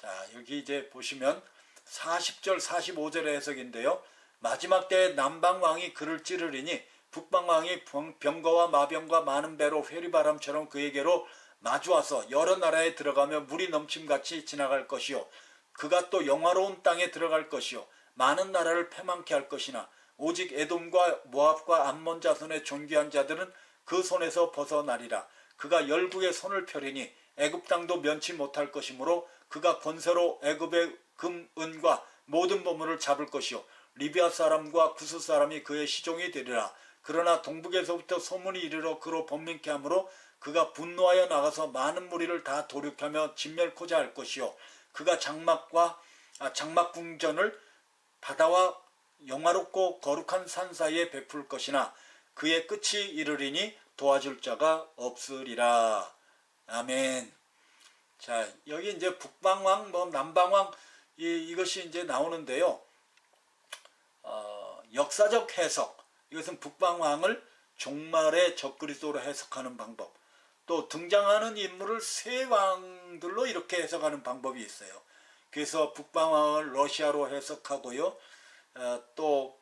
자, 여기 이제 보시면 40절 45절의 해석인데요. 마지막 때에 남방왕이 그를 찌르리니 북방왕이 병거와 마병과 많은 배로 회리바람처럼 그에게로 마주와서 여러 나라에 들어가며 물이 넘침같이 지나갈 것이요 그가 또 영화로운 땅에 들어갈 것이요 많은 나라를 패망케 할 것이나 오직 에돔과 모압과 암몬 자손의 존귀한 자들은 그 손에서 벗어나리라. 그가 열국의 손을 펴리니 애굽 땅도 면치 못할 것이므로 그가 권세로 애굽의 금, 은과 모든 보물을 잡을 것이요 리비아 사람과 구스 사람이 그의 시종이 되리라. 그러나 동북에서부터 소문이 이르러 그로 번민케 하므로 그가 분노하여 나가서 많은 무리를 다 도륙하며 진멸코자 할 것이요 그가 장막궁전을 바다와 영화롭고 거룩한 산 사이에 베풀 것이나 그의 끝이 이르리니 도와줄 자가 없으리라. 아멘. 자, 여기 이제 북방왕, 남방왕 이것이 이제 나오는데요. 역사적 해석. 이것은 북방왕을 종말의 적그리스도로 해석하는 방법. 또 등장하는 인물을 세 왕들로 이렇게 해석하는 방법이 있어요. 그래서 북방왕을 러시아로 해석하고요. 또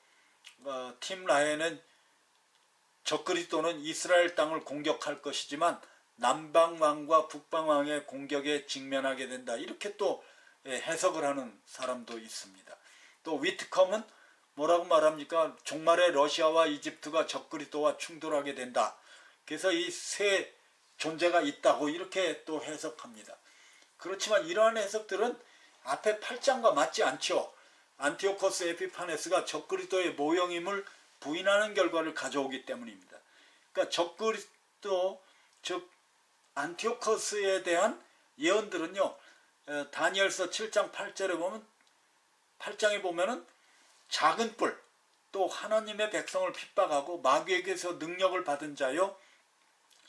팀 라헬은 적그리스도는 이스라엘 땅을 공격할 것이지만 남방왕과 북방왕의 공격에 직면하게 된다. 이렇게 또 해석을 하는 사람도 있습니다. 또 위트컴은 뭐라고 말합니까? 종말에 러시아와 이집트가 적그리스도와 충돌하게 된다. 그래서 이 세 존재가 있다고 이렇게 또 해석합니다. 그렇지만 이러한 해석들은 앞에 8장과 맞지 않죠. 안티오코스 에피파네스가 적그리스도의 모형임을 부인하는 결과를 가져오기 때문입니다. 그러니까 적그리스도 즉 안티오코스에 대한 예언들은요. 다니엘서 7장 8절에 보면 8장에 보면은 작은 뿔 또 하나님의 백성을 핍박하고 마귀에게서 능력을 받은 자요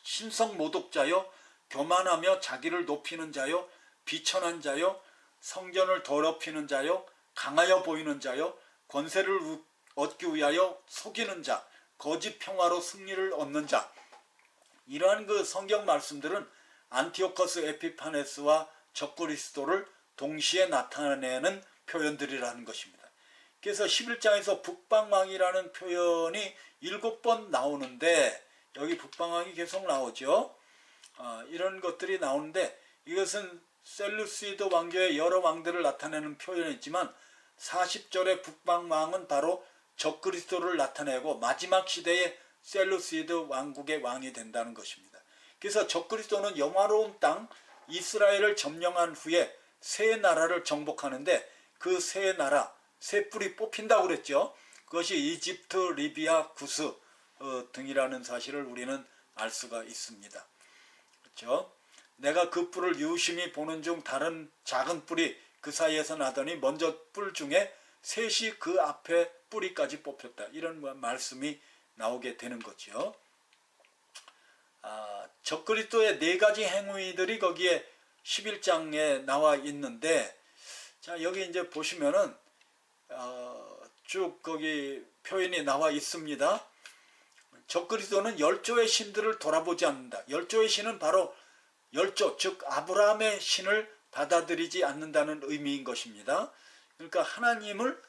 신성 모독자요 교만하며 자기를 높이는 자요 비천한 자요 성전을 더럽히는 자요 강하여 보이는 자요 권세를 얻기 위하여 속이는 자 거짓 평화로 승리를 얻는 자 이러한 그 성경 말씀들은 안티오코스 에피파네스와 적그리스도를 동시에 나타내는 표현들이라는 것입니다. 그래서 11장에서 북방왕이라는 표현이 7번 나오는데 여기 북방왕이 계속 나오죠. 이런 것들이 나오는데 이것은 셀루시드 왕조의 여러 왕들을 나타내는 표현이지만 40절의 북방왕은 바로 적그리스도를 나타내고 마지막 시대의 셀루시드 왕국의 왕이 된다는 것입니다. 그래서 적그리스도는 영화로운 땅 이스라엘을 점령한 후에 세 나라를 정복하는데 그 세 나라 세 뿔이 뽑힌다고 그랬죠. 그것이 이집트, 리비아, 구스 등이라는 사실을 우리는 알 수가 있습니다. 그렇죠? 내가 그 뿔을 유심히 보는 중 다른 작은 뿔이 그 사이에서 나더니 먼저 뿔 중에 셋이 그 앞에 뿌리까지 뽑혔다. 이런 말씀이 나오게 되는 거죠. 적그리스도의 네 가지 행위들이 거기에 11장에 나와 있는데 자 여기 이제 보시면은 쭉 거기 표현이 나와 있습니다. 적그리스도는 열조의 신들을 돌아보지 않는다. 열조의 신은 바로 열조 즉 아브라함의 신을 받아들이지 않는다는 의미인 것입니다. 그러니까 하나님을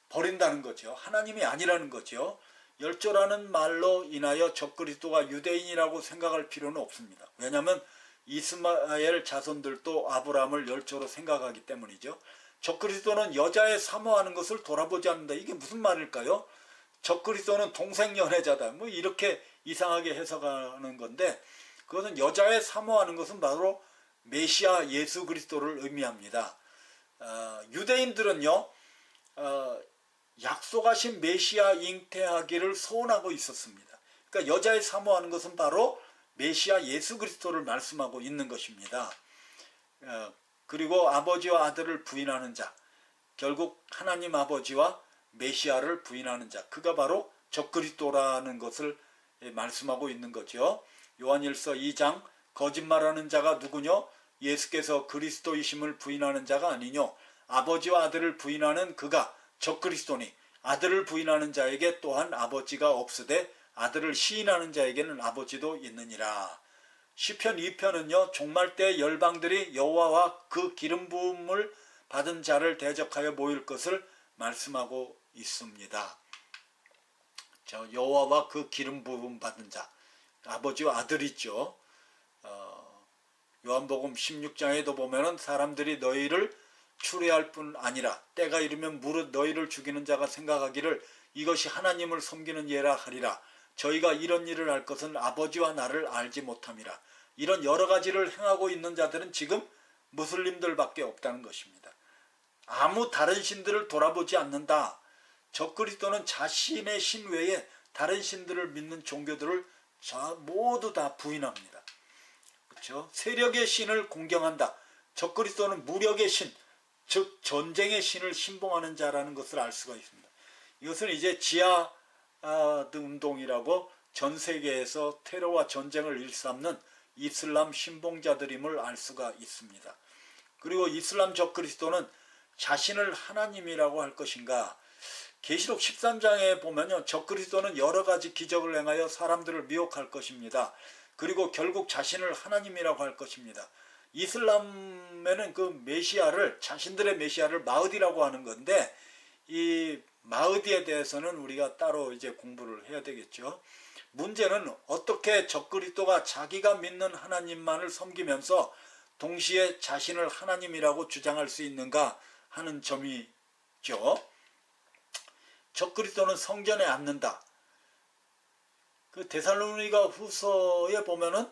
버린다는 거죠. 하나님이 아니라는 거죠. 열조라는 말로 인하여 적그리스도가 유대인이라고 생각할 필요는 없습니다. 왜냐하면 이스마엘 자손들도 아브라함을 열조로 생각하기 때문이죠. 적그리스도는 여자의 사모하는 것을 돌아보지 않는다. 이게 무슨 말일까요? 적그리스도는 동생연애자다. 뭐 이렇게 이상하게 해석하는 건데 그것은 여자의 사모하는 것은 바로 메시아 예수 그리스도를 의미합니다. 유대인들은요. 약속하신 메시아 잉태하기를 소원하고 있었습니다. 그러니까 여자의 사모하는 것은 바로 메시아 예수 그리스도를 말씀하고 있는 것입니다. 그리고 아버지와 아들을 부인하는 자, 결국 하나님 아버지와 메시아를 부인하는 자, 그가 바로 적그리스도라는 것을 말씀하고 있는 거죠. 요한일서 2장 거짓말하는 자가 누구뇨? 예수께서 그리스도이심을 부인하는 자가 아니뇨? 아버지와 아들을 부인하는 그가 적그리스도니 아들을 부인하는 자에게 또한 아버지가 없으되 아들을 시인하는 자에게는 아버지도 있느니라. 시편 2편은요. 종말 때 열방들이 여호와와 그 기름 부음을 받은 자를 대적하여 모일 것을 말씀하고 있습니다. 여호와와 그 기름 부음 받은 자 아버지와 아들이죠. 요한복음 16장에도 보면은 사람들이 너희를 추례할 뿐 아니라 때가 이르면 무릇 너희를 죽이는 자가 생각하기를 이것이 하나님을 섬기는 예라 하리라. 저희가 이런 일을 할 것은 아버지와 나를 알지 못함이라. 이런 여러 가지를 행하고 있는 자들은 지금 무슬림들밖에 없다는 것입니다. 아무 다른 신들을 돌아보지 않는다. 적그리스도는 자신의 신 외에 다른 신들을 믿는 종교들을 모두 다 부인합니다. 그렇죠? 세력의 신을 공경한다. 적그리스도는 무력의 신, 즉 전쟁의 신을 신봉하는 자라는 것을 알 수가 있습니다. 이것은 이제 지하드 운동이라고 전 세계에서 테러와 전쟁을 일삼는 이슬람 신봉자들임을 알 수가 있습니다. 그리고 이슬람 적그리스도는 자신을 하나님이라고 할 것인가? 계시록 13장에 보면요, 적그리스도는 여러 가지 기적을 행하여 사람들을 미혹할 것입니다. 그리고 결국 자신을 하나님이라고 할 것입니다. 이슬람에는 그 메시아를, 자신들의 메시아를 마흐디라고 하는 건데, 이 마흐디에 대해서는 우리가 따로 이제 공부를 해야 되겠죠. 문제는 어떻게 적그리스도가 자기가 믿는 하나님만을 섬기면서 동시에 자신을 하나님이라고 주장할 수 있는가 하는 점이죠. 적그리스도는 성전에 앉는다. 그 데살로니가 후서에 보면은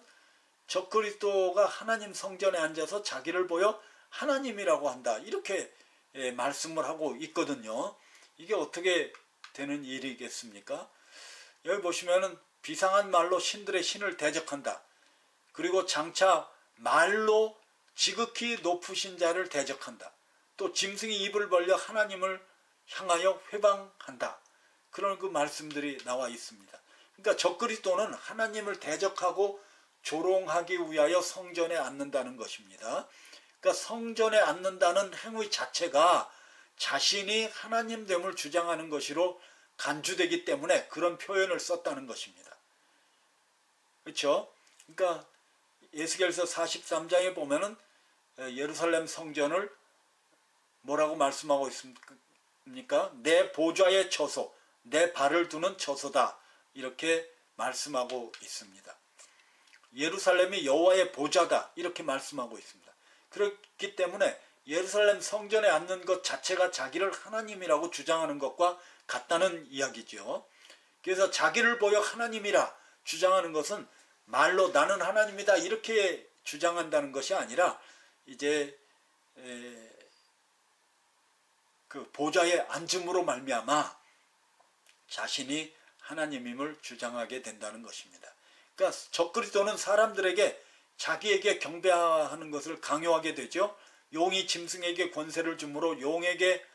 적그리스도가 하나님 성전에 앉아서 자기를 보여 하나님이라고 한다. 이렇게 말씀을 하고 있거든요. 이게 어떻게 되는 일이겠습니까? 여기 보시면은 비상한 말로 신들의 신을 대적한다. 그리고 장차 말로 지극히 높으신 자를 대적한다. 또 짐승이 입을 벌려 하나님을 향하여 회방한다. 그런 그 말씀들이 나와 있습니다. 그러니까 적그리스도는 하나님을 대적하고 조롱하기 위하여 성전에 앉는다는 것입니다. 그러니까 성전에 앉는다는 행위 자체가 자신이 하나님됨을 주장하는 것으로 간주되기 때문에 그런 표현을 썼다는 것입니다. 그렇죠? 그러니까 에스겔서 43장에 보면은 예루살렘 성전을 뭐라고 말씀하고 있습니까? 내 보좌의 처소, 내 발을 두는 처소다. 이렇게 말씀하고 있습니다. 예루살렘이 여호와의 보좌다. 이렇게 말씀하고 있습니다. 그렇기 때문에 예루살렘 성전에 앉는 것 자체가 자기를 하나님이라고 주장하는 것과 같다는 이야기죠. 그래서 자기를 보여 하나님이라 주장하는 것은 말로 나는 하나님이다 이렇게 주장한다는 것이 아니라 이제 그 보좌에 앉음으로 말미암아 자신이 하나님임을 주장하게 된다는 것입니다. 그러니까 적그리스도는 사람들에게 자기에게 경배하는 것을 강요하게 되죠. 용이 짐승에게 권세를 주므로 용에게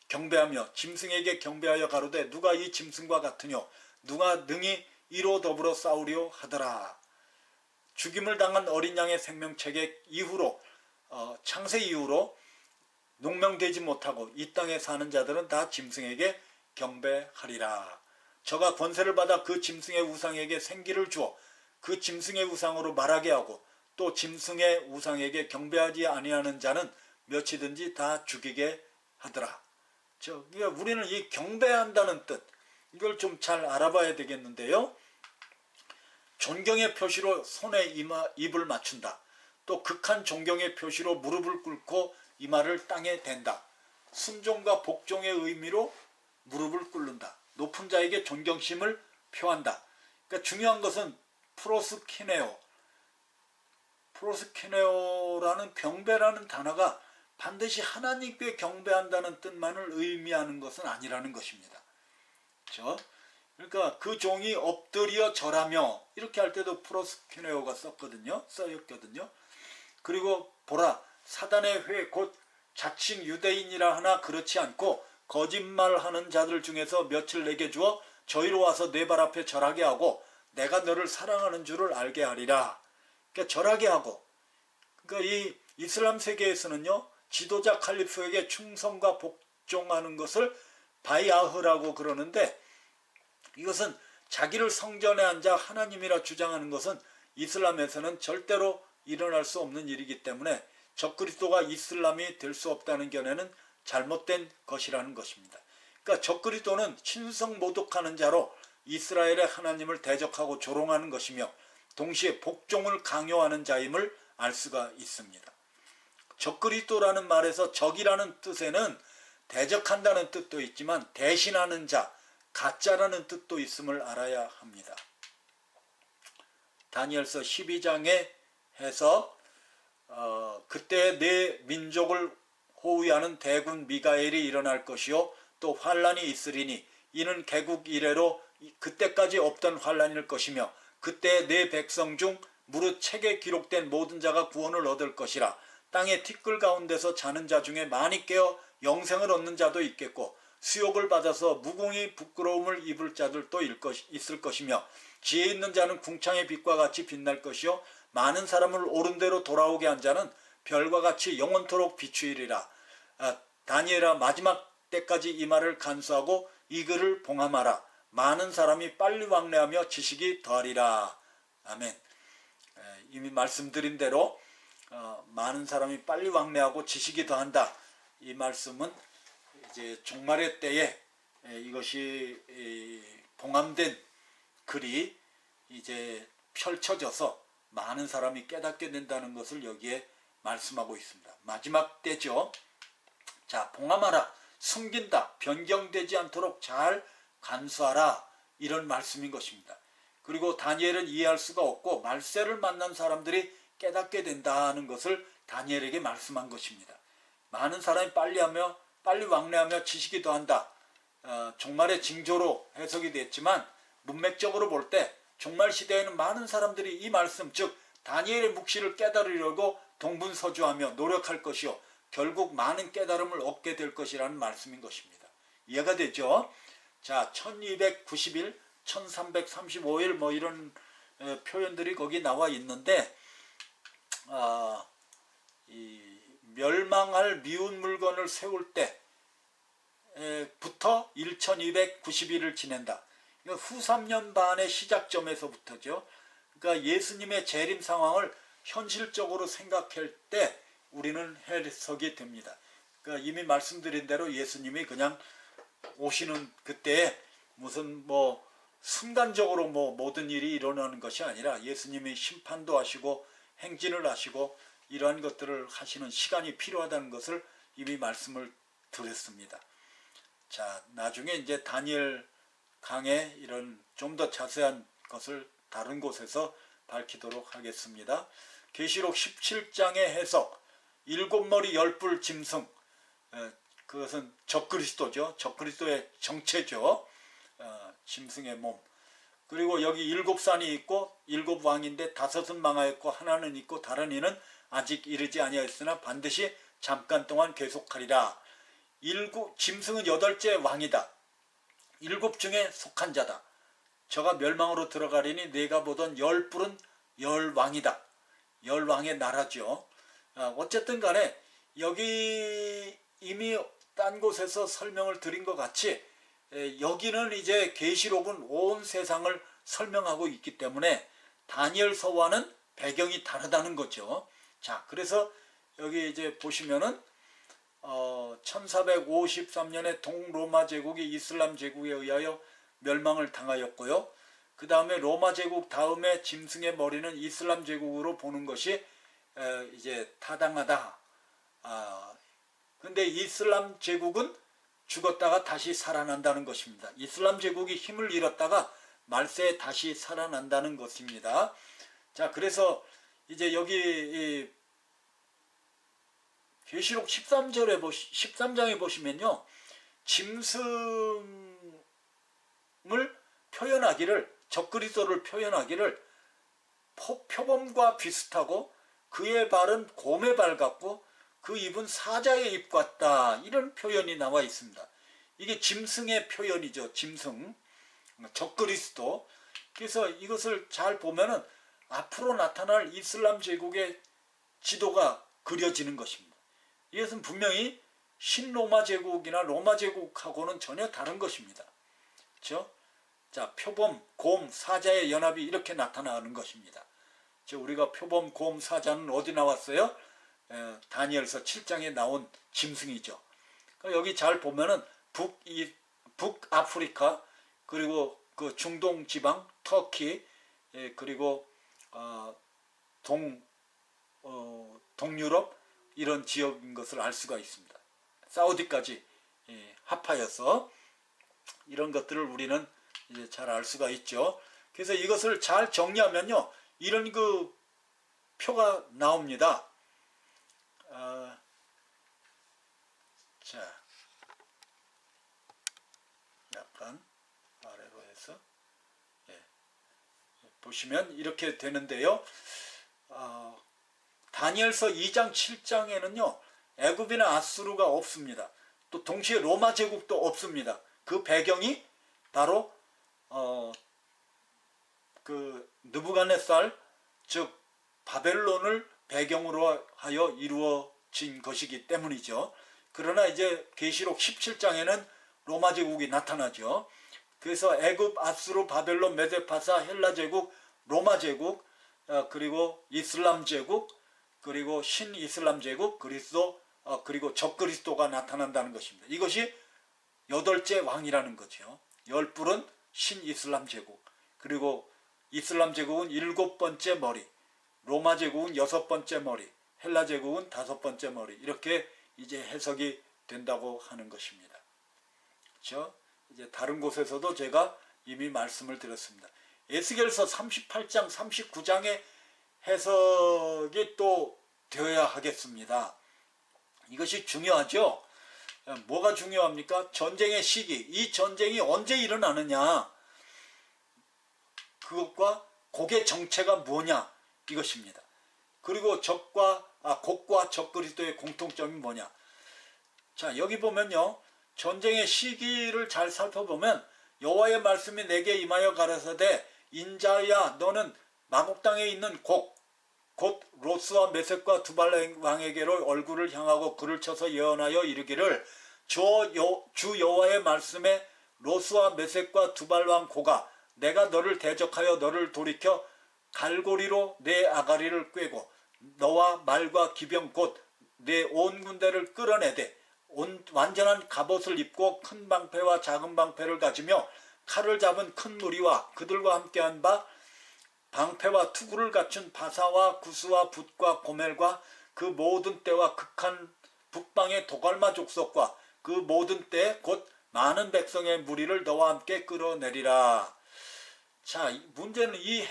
경배하며 짐승에게 경배하여 가로되 누가 이 짐승과 같으뇨 누가 능히 이로 더불어 싸우려 하더라. 죽임을 당한 어린 양의 생명책의 이후로 창세 이후로 농명되지 못하고 이 땅에 사는 자들은 다 짐승에게 경배하리라. 저가 권세를 받아 그 짐승의 우상에게 생기를 주어 그 짐승의 우상으로 말하게 하고 또 짐승의 우상에게 경배하지 아니하는 자는 몇이든지 다 죽이게 하더라. 그러니까 우리는 이 경배한다는 뜻 이걸 좀 잘 알아봐야 되겠는데요. 존경의 표시로 손에 입을 맞춘다. 또 극한 존경의 표시로 무릎을 꿇고 이마를 땅에 댄다. 순종과 복종의 의미로 무릎을 꿇는다. 높은 자에게 존경심을 표한다. 그러니까 중요한 것은 프로스키네오라는 경배라는 단어가 반드시 하나님께 경배한다는 뜻만을 의미하는 것은 아니라는 것입니다. 그렇죠? 그러니까 그 종이 엎드려 절하며 이렇게 할 때도 프로스키네오가 써였거든요. 그리고 보라 사단의 회 곧 자칭 유대인이라 하나 그렇지 않고 거짓말하는 자들 중에서 몇을 내게 주어 저희로 와서 내 발 앞에 절하게 하고 내가 너를 사랑하는 줄을 알게 하리라. 그러니까 절하게 하고 그러니까 이 이슬람 세계에서는요 지도자 칼리프에게 충성과 복종하는 것을 바이아흐라고 그러는데 이것은 자기를 성전에 앉아 하나님이라 주장하는 것은 이슬람에서는 절대로 일어날 수 없는 일이기 때문에 적그리스도가 이슬람이 될 수 없다는 견해는 잘못된 것이라는 것입니다. 그러니까 적그리스도는 친성모독하는 자로 이스라엘의 하나님을 대적하고 조롱하는 것이며 동시에 복종을 강요하는 자임을 알 수가 있습니다. 적그리스도라는 말에서 적이라는 뜻에는 대적한다는 뜻도 있지만 대신하는 자, 가짜라는 뜻도 있음을 알아야 합니다. 다니엘서 12장에 해서 그때 내 민족을 호위하는 대군 미가엘이 일어날 것이요 또 환란이 있으리니 이는 개국 이래로 그때까지 없던 환란일 것이며 그때 내 백성 중 무릇 책에 기록된 모든 자가 구원을 얻을 것이라. 땅의 티끌 가운데서 자는 자 중에 많이 깨어 영생을 얻는 자도 있겠고 수욕을 받아서 무궁히 부끄러움을 입을 자들도 있을 것이며 지혜 있는 자는 궁창의 빛과 같이 빛날 것이요 많은 사람을 옳은 대로 돌아오게 한 자는 별과 같이 영원토록 비추이리라. 다니엘아, 마지막 때까지 이 말을 간수하고 이 글을 봉함하라. 많은 사람이 빨리 왕래하며 지식이 더하리라. 아멘. 이미 말씀드린 대로 많은 사람이 빨리 왕래하고 지식이 더한다. 이 말씀은 이제 종말의 때에 이것이 봉함된 글이 이제 펼쳐져서 많은 사람이 깨닫게 된다는 것을 여기에 말씀하고 있습니다. 마지막 때죠. 자, 봉함하라. 숨긴다. 변경되지 않도록 잘 간수하라. 이런 말씀인 것입니다. 그리고 다니엘은 이해할 수가 없고 말세를 만난 사람들이 깨닫게 된다는 것을 다니엘에게 말씀한 것입니다. 많은 사람이 빨리 왕래하며 지식이 더한다. 종말의 징조로 해석이 됐지만 문맥적으로 볼 때 종말 시대에는 많은 사람들이 이 말씀, 즉 다니엘의 묵시를 깨달으려고 동분서주하며 노력할 것이요 결국 많은 깨달음을 얻게 될 것이라는 말씀인 것입니다. 이해가 되죠? 자, 1290일, 1335일 뭐 이런 표현들이 거기 나와 있는데 이 멸망할 미운 물건을 세울 때부터 1290일을 지낸다. 후 3년 반의 시작점에서부터죠. 그러니까 예수님의 재림 상황을 현실적으로 생각할 때 우리는 해석이 됩니다. 그러니까 이미 말씀드린 대로 예수님이 그냥 오시는 그때에 무슨 뭐 순간적으로 뭐 모든 일이 일어나는 것이 아니라 예수님이 심판도 하시고 행진을 하시고 이러한 것들을 하시는 시간이 필요하다는 것을 이미 말씀을 드렸습니다. 자, 나중에 이제 다니엘 강의 이런 좀 더 자세한 것을 다른 곳에서 밝히도록 하겠습니다. 계시록 17장의 해석, 7머리 10뿔 짐승, 그것은 적그리스도죠. 적그리스도의 정체죠. 짐승의 몸. 그리고 여기 7산이 있고 7왕인데 5은 망하였고 하나는 있고 다른 이는 아직 이르지 아니하였으나 반드시 잠깐 동안 계속하리라. 짐승은 8째 왕이다. 7 중에 속한 자다. 저가 멸망으로 들어가리니 내가 보던 10뿔은 10왕이다. 10왕의 나라죠. 어쨌든 간에 여기 이미 딴 곳에서 설명을 드린 것 같이 여기는 이제 계시록은 온 세상을 설명하고 있기 때문에 다니엘서와는 배경이 다르다는 거죠. 자, 그래서 여기 이제 보시면은 1453년에 동로마 제국이 이슬람 제국에 의하여 멸망을 당하였고요. 그 다음에 로마 제국 다음에 짐승의 머리는 이슬람 제국으로 보는 것이 이제 타당하다. 근데 이슬람 제국은 죽었다가 다시 살아난다는 것입니다. 이슬람 제국이 힘을 잃었다가 말세에 다시 살아난다는 것입니다. 자, 그래서 이제 여기 계시록 13장에 보시면요. 짐승을 표현하기를, 적그리스도를 표현하기를 표범과 비슷하고 그의 발은 곰의 발 같고 그 입은 사자의 입 같다. 이런 표현이 나와 있습니다. 이게 짐승의 표현이죠. 짐승, 적그리스도. 그래서 이것을 잘 보면은 앞으로 나타날 이슬람 제국의 지도가 그려지는 것입니다. 이것은 분명히 신로마 제국이나 로마 제국하고는 전혀 다른 것입니다. 그렇죠? 자, 표범, 곰, 사자의 연합이 이렇게 나타나는 것입니다. 우리가 표범, 곰, 사자는 어디 나왔어요? 다니엘서 7장에 나온 짐승이죠. 그러니까 여기 잘 보면은 북아프리카, 그리고 그 중동 지방, 터키, 그리고 동유럽 이런 지역인 것을 알 수가 있습니다. 사우디까지 합하여서 이런 것들을 우리는 이제 잘 알 수가 있죠. 그래서 이것을 잘 정리하면요, 이런 그 표가 나옵니다. 자, 약간 아래로 해서 보시면 이렇게 되는데요. 다니엘서 2장 7장에는요. 애굽이나 아수르가 없습니다. 또 동시에 로마 제국도 없습니다. 그 배경이 바로 그 느부갓네살 즉 바벨론을 배경으로 하여 이루어진 것이기 때문이죠. 그러나 이제 계시록 17장에는 로마 제국이 나타나죠. 그래서 애굽, 아수르, 바벨론, 메데파사, 헬라 제국, 로마 제국, 그리고 이슬람 제국, 그리고 신이슬람 제국, 그리스도, 그리고 적그리스도가 나타난다는 것입니다. 이것이 8째 왕이라는 거죠. 10뿔은 신이슬람 제국, 그리고 이슬람 제국은 7번째 머리, 로마 제국은 6번째 머리, 헬라 제국은 5번째 머리, 이렇게 이제 해석이 된다고 하는 것입니다. 그렇죠? 이제 다른 곳에서도 제가 이미 말씀을 드렸습니다. 에스겔서 38장, 39장의 해석이 또 되어야 하겠습니다. 이것이 중요하죠. 뭐가 중요합니까? 전쟁의 시기, 이 전쟁이 언제 일어나느냐, 그것과 곡의 정체가 뭐냐, 이것입니다. 그리고 곡과 적그리스도의 공통점이 뭐냐. 자, 여기 보면요, 전쟁의 시기를 잘 살펴보면 여호와의 말씀이 내게 임하여 가라사대 인자야 너는 마곡 땅에 있는 곡 곧 로스와 메섹과 두발 왕에게로 얼굴을 향하고 글을 쳐서 예언하여 이르기를 주 여호와의 말씀에 로스와 메섹과 두발 왕 고가 내가 너를 대적하여 너를 돌이켜 갈고리로 내 아가리를 꿰고 너와 말과 기병 곧 내 온 군대를 끌어내되 완전한 갑옷을 입고 큰 방패와 작은 방패를 가지며 칼을 잡은 큰 무리와 그들과 함께한 바 방패와 투구를 갖춘 바사와 구스와 붓과 고멜과 그 모든 때와 극한 북방의 도갈마 족속과 그 모든 때 곧 많은 백성의 무리를 너와 함께 끌어내리라. 자, 문제는 이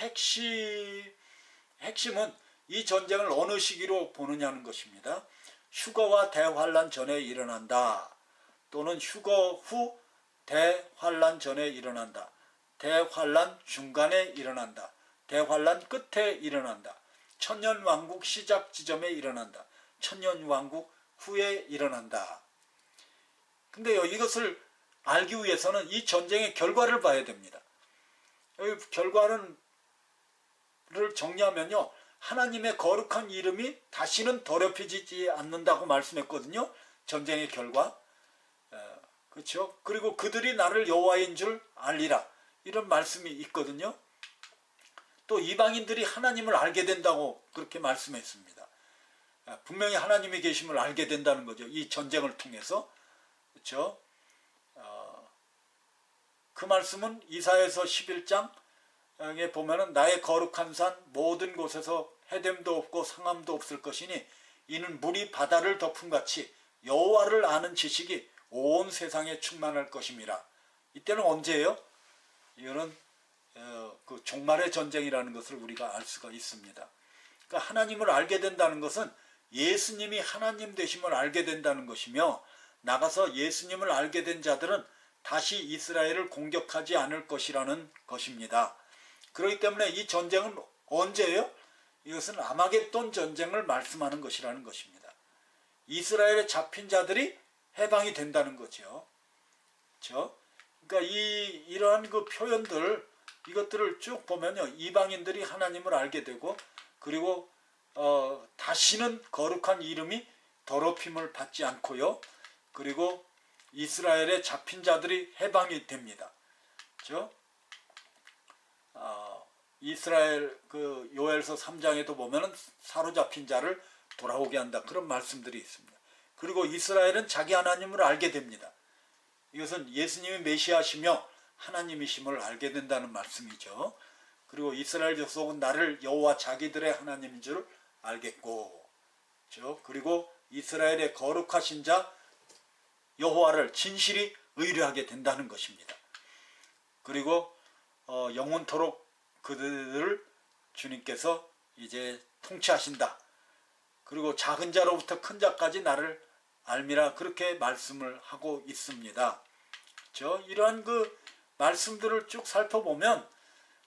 핵심은 이 전쟁을 어느 시기로 보느냐는 것입니다. 휴거와 대환란 전에 일어난다. 또는 휴거 후 대환란 전에 일어난다. 대환란 중간에 일어난다. 대환란 끝에 일어난다. 천년왕국 시작 지점에 일어난다. 천년왕국 후에 일어난다. 근데요, 이것을 알기 위해서는 이 전쟁의 결과를 봐야 됩니다. 이 결과를 정리하면요, 하나님의 거룩한 이름이 다시는 더럽혀지지 않는다고 말씀했거든요. 전쟁의 결과. 그렇죠? 그리고 그들이 나를 여호와인 줄 알리라. 이런 말씀이 있거든요. 또 이방인들이 하나님을 알게 된다고 그렇게 말씀했습니다. 분명히 하나님이 계심을 알게 된다는 거죠. 이 전쟁을 통해서. 그렇죠? 그 말씀은 이사야서 11장에 보면은 나의 거룩한 산 모든 곳에서 해됨도 없고 상함도 없을 것이니 이는 물이 바다를 덮은 같이 여호와를 아는 지식이 온 세상에 충만할 것임이라. 이때는 언제예요? 이거는 그 종말의 전쟁이라는 것을 우리가 알 수가 있습니다. 그러니까 하나님을 알게 된다는 것은 예수님이 하나님 되심을 알게 된다는 것이며, 나가서 예수님을 알게 된 자들은 다시 이스라엘을 공격하지 않을 것이라는 것입니다. 그렇기 때문에 이 전쟁은 언제예요? 이것은 아마겟돈 전쟁을 말씀하는 것이라는 것입니다. 이스라엘에 잡힌 자들이 해방이 된다는 거죠. 그렇죠? 그러니까 이러한 그 표현들, 이것들을 쭉 보면요, 이방인들이 하나님을 알게 되고, 그리고 다시는 거룩한 이름이 더럽힘을 받지 않고요, 그리고 이스라엘에 잡힌 자들이 해방이 됩니다. 그렇죠? 이스라엘 그 요엘서 3장에도 보면은 사로잡힌 자를 돌아오게 한다, 그런 말씀들이 있습니다. 그리고 이스라엘은 자기 하나님을 알게 됩니다. 이것은 예수님이 메시아시며 하나님이심을 알게 된다는 말씀이죠. 그리고 이스라엘 족속은 나를 여호와 자기들의 하나님인 줄 알겠고, 그렇죠? 그리고 이스라엘의 거룩하신 자 여호와를 진실이 의뢰하게 된다는 것입니다. 그리고 영원토록 그들을 주님께서 이제 통치하신다. 그리고 작은 자로부터 큰 자까지 나를 알미라, 그렇게 말씀을 하고 있습니다. 그렇죠? 이러한 그 말씀들을 쭉 살펴보면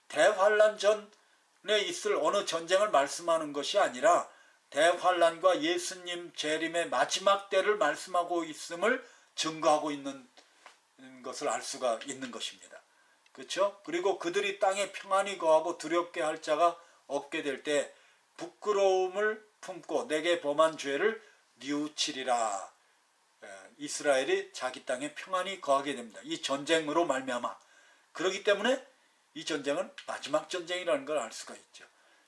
대환란 전에 있을 어느 전쟁을 말씀하는 것이 아니라 대환란과 예수님 재림의 마지막 때를 말씀하고 있음을 증거하고 있는 것을 알 수가 있는 것입니다. 그렇죠? 그리고 그들이 땅에 평안히 거하고 두렵게 할 자가 없게 될 때 부끄러움을 품고 내게 범한 죄를 뉘우치리라. 이스라엘이 자기 땅에 평안히 거하게 됩니다. 이 전쟁으로 말미암아. 그렇기 때문에 이 전쟁은 마지막 전쟁이라는 걸 알 수가 있죠.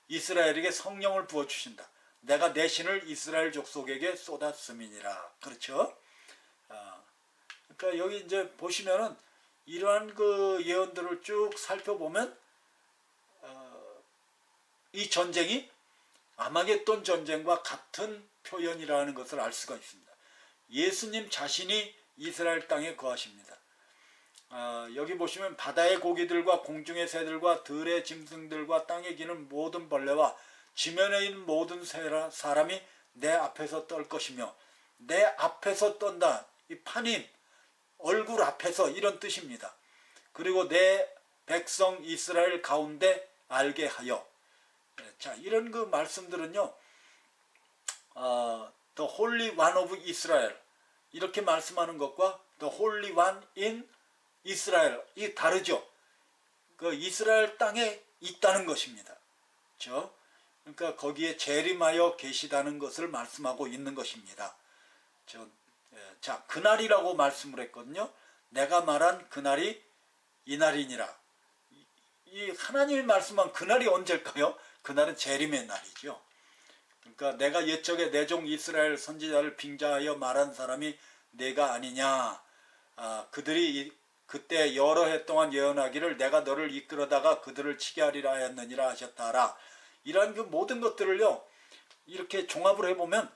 이스라엘에게 성령을 부어주신다. 내가 내 신을 이스라엘 족속에게 쏟았음이니라. 그렇죠? 그러니까 여기 이제 보시면은 이러한 그 예언들을 쭉 살펴보면 이 전쟁이 아마겟돈 전쟁과 같은 표현이라는 것을 알 수가 있습니다. 예수님 자신이 이스라엘 땅에 거하십니다. 여기 보시면 바다의 고기들과 공중의 새들과 들의 짐승들과 땅에 기는 모든 벌레와 지면에 있는 모든 사람이 내 앞에서 떨 것이며, 내 앞에서 떤다. 이 판임, 얼굴 앞에서, 이런 뜻입니다. 그리고 내 백성 이스라엘 가운데 알게 하여. 자, 이런 그 말씀들은요, The Holy One of Israel 이렇게 말씀하는 것과 The Holy One in Israel 이 다르죠. 그 이스라엘 땅에 있다는 것입니다. 그렇죠? 그러니까 거기에 재림하여 계시다는 것을 말씀하고 있는 것입니다. 자, 그날이라고 말씀을 했거든요. 내가 말한 그날이 이날이니라. 이 하나님이 말씀한 그날이 언제일까요? 그날은 재림의 날이죠. 그러니까 내가 옛적에 내 종 이스라엘 선지자를 빙자하여 말한 사람이 내가 아니냐. 그들이 그때 여러 해 동안 예언하기를 내가 너를 이끌어다가 그들을 치게 하리라 하였느니라 하셨다라. 이러한 그 모든 것들을요, 이렇게 종합을 해보면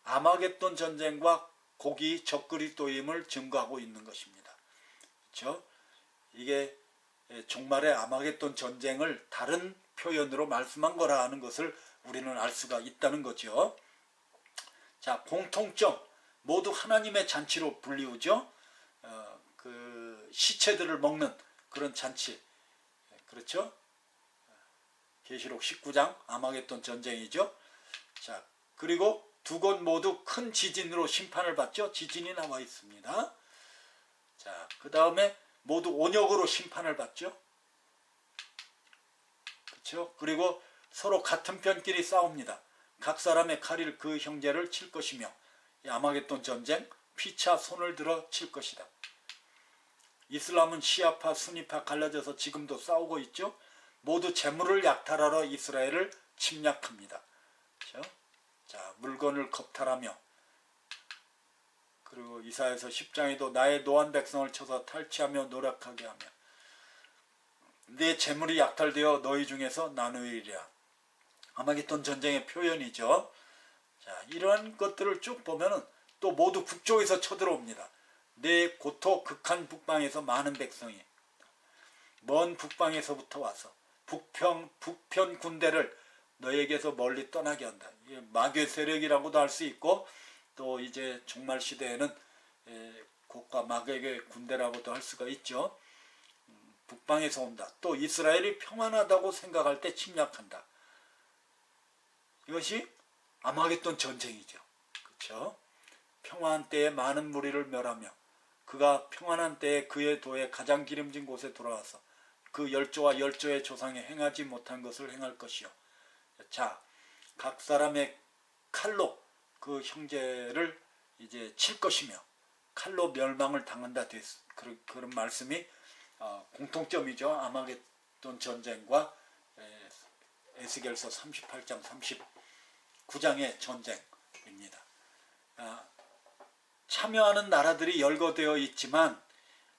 아마겟돈 전쟁과 고기 적그리스도임을 증거하고 있는 것입니다. 그렇죠? 이게 종말의 아마겟돈 전쟁을 다른 표현으로 말씀한 거라는 것을 우리는 알 수가 있다는 거죠. 자, 공통점, 모두 하나님의 잔치로 불리우죠. 그 시체들을 먹는 그런 잔치, 그렇죠? 계시록 19장 아마겟돈 전쟁이죠. 자, 그리고 두 곳 모두 큰 지진으로 심판을 받죠. 지진이 나와 있습니다. 자, 그 다음에 모두 온역으로 심판을 받죠. 그렇죠? 그리고 서로 같은 편끼리 싸웁니다. 각 사람의 칼이 그 형제를 칠 것이며, 이 아마겟돈 전쟁, 피차 손을 들어 칠 것이다. 이슬람은 시아파, 수니파 갈라져서 지금도 싸우고 있죠. 모두 재물을 약탈하러 이스라엘을 침략합니다. 그렇죠? 자, 물건을 겁탈하며, 그리고 이사야서 10장에도 나의 노한 백성을 쳐서 탈취하며 노력하게 하며 내 재물이 약탈되어 너희 중에서 나누리라. 아마겟돈 전쟁의 표현이죠. 자, 이러한 것들을 쭉 보면은 또 모두 북쪽에서 쳐들어옵니다. 내 고토 극한 북방에서 많은 백성이 먼 북방에서부터 와서 북편 군대를 너에게서 멀리 떠나게 한다. 이게 마귀 세력이라고도 할 수 있고, 또 이제 종말 시대에는 고가 마귀의 군대라고도 할 수가 있죠. 북방에서 온다. 또 이스라엘이 평안하다고 생각할 때 침략한다. 이것이 아마겟돈 전쟁이죠. 그렇죠? 평안한 때에 많은 무리를 멸하며 그가 평안한 때에 그의 도에 가장 기름진 곳에 돌아와서 그 열조와 열조의 조상에 행하지 못한 것을 행할 것이요. 자, 각 사람의 칼로 그 형제를 이제 칠 것이며 칼로 멸망을 당한다. 그런 말씀이 공통점이죠. 아마겟돈 전쟁과 에스겔서 38장 39장의 전쟁입니다. 참여하는 나라들이 열거되어 있지만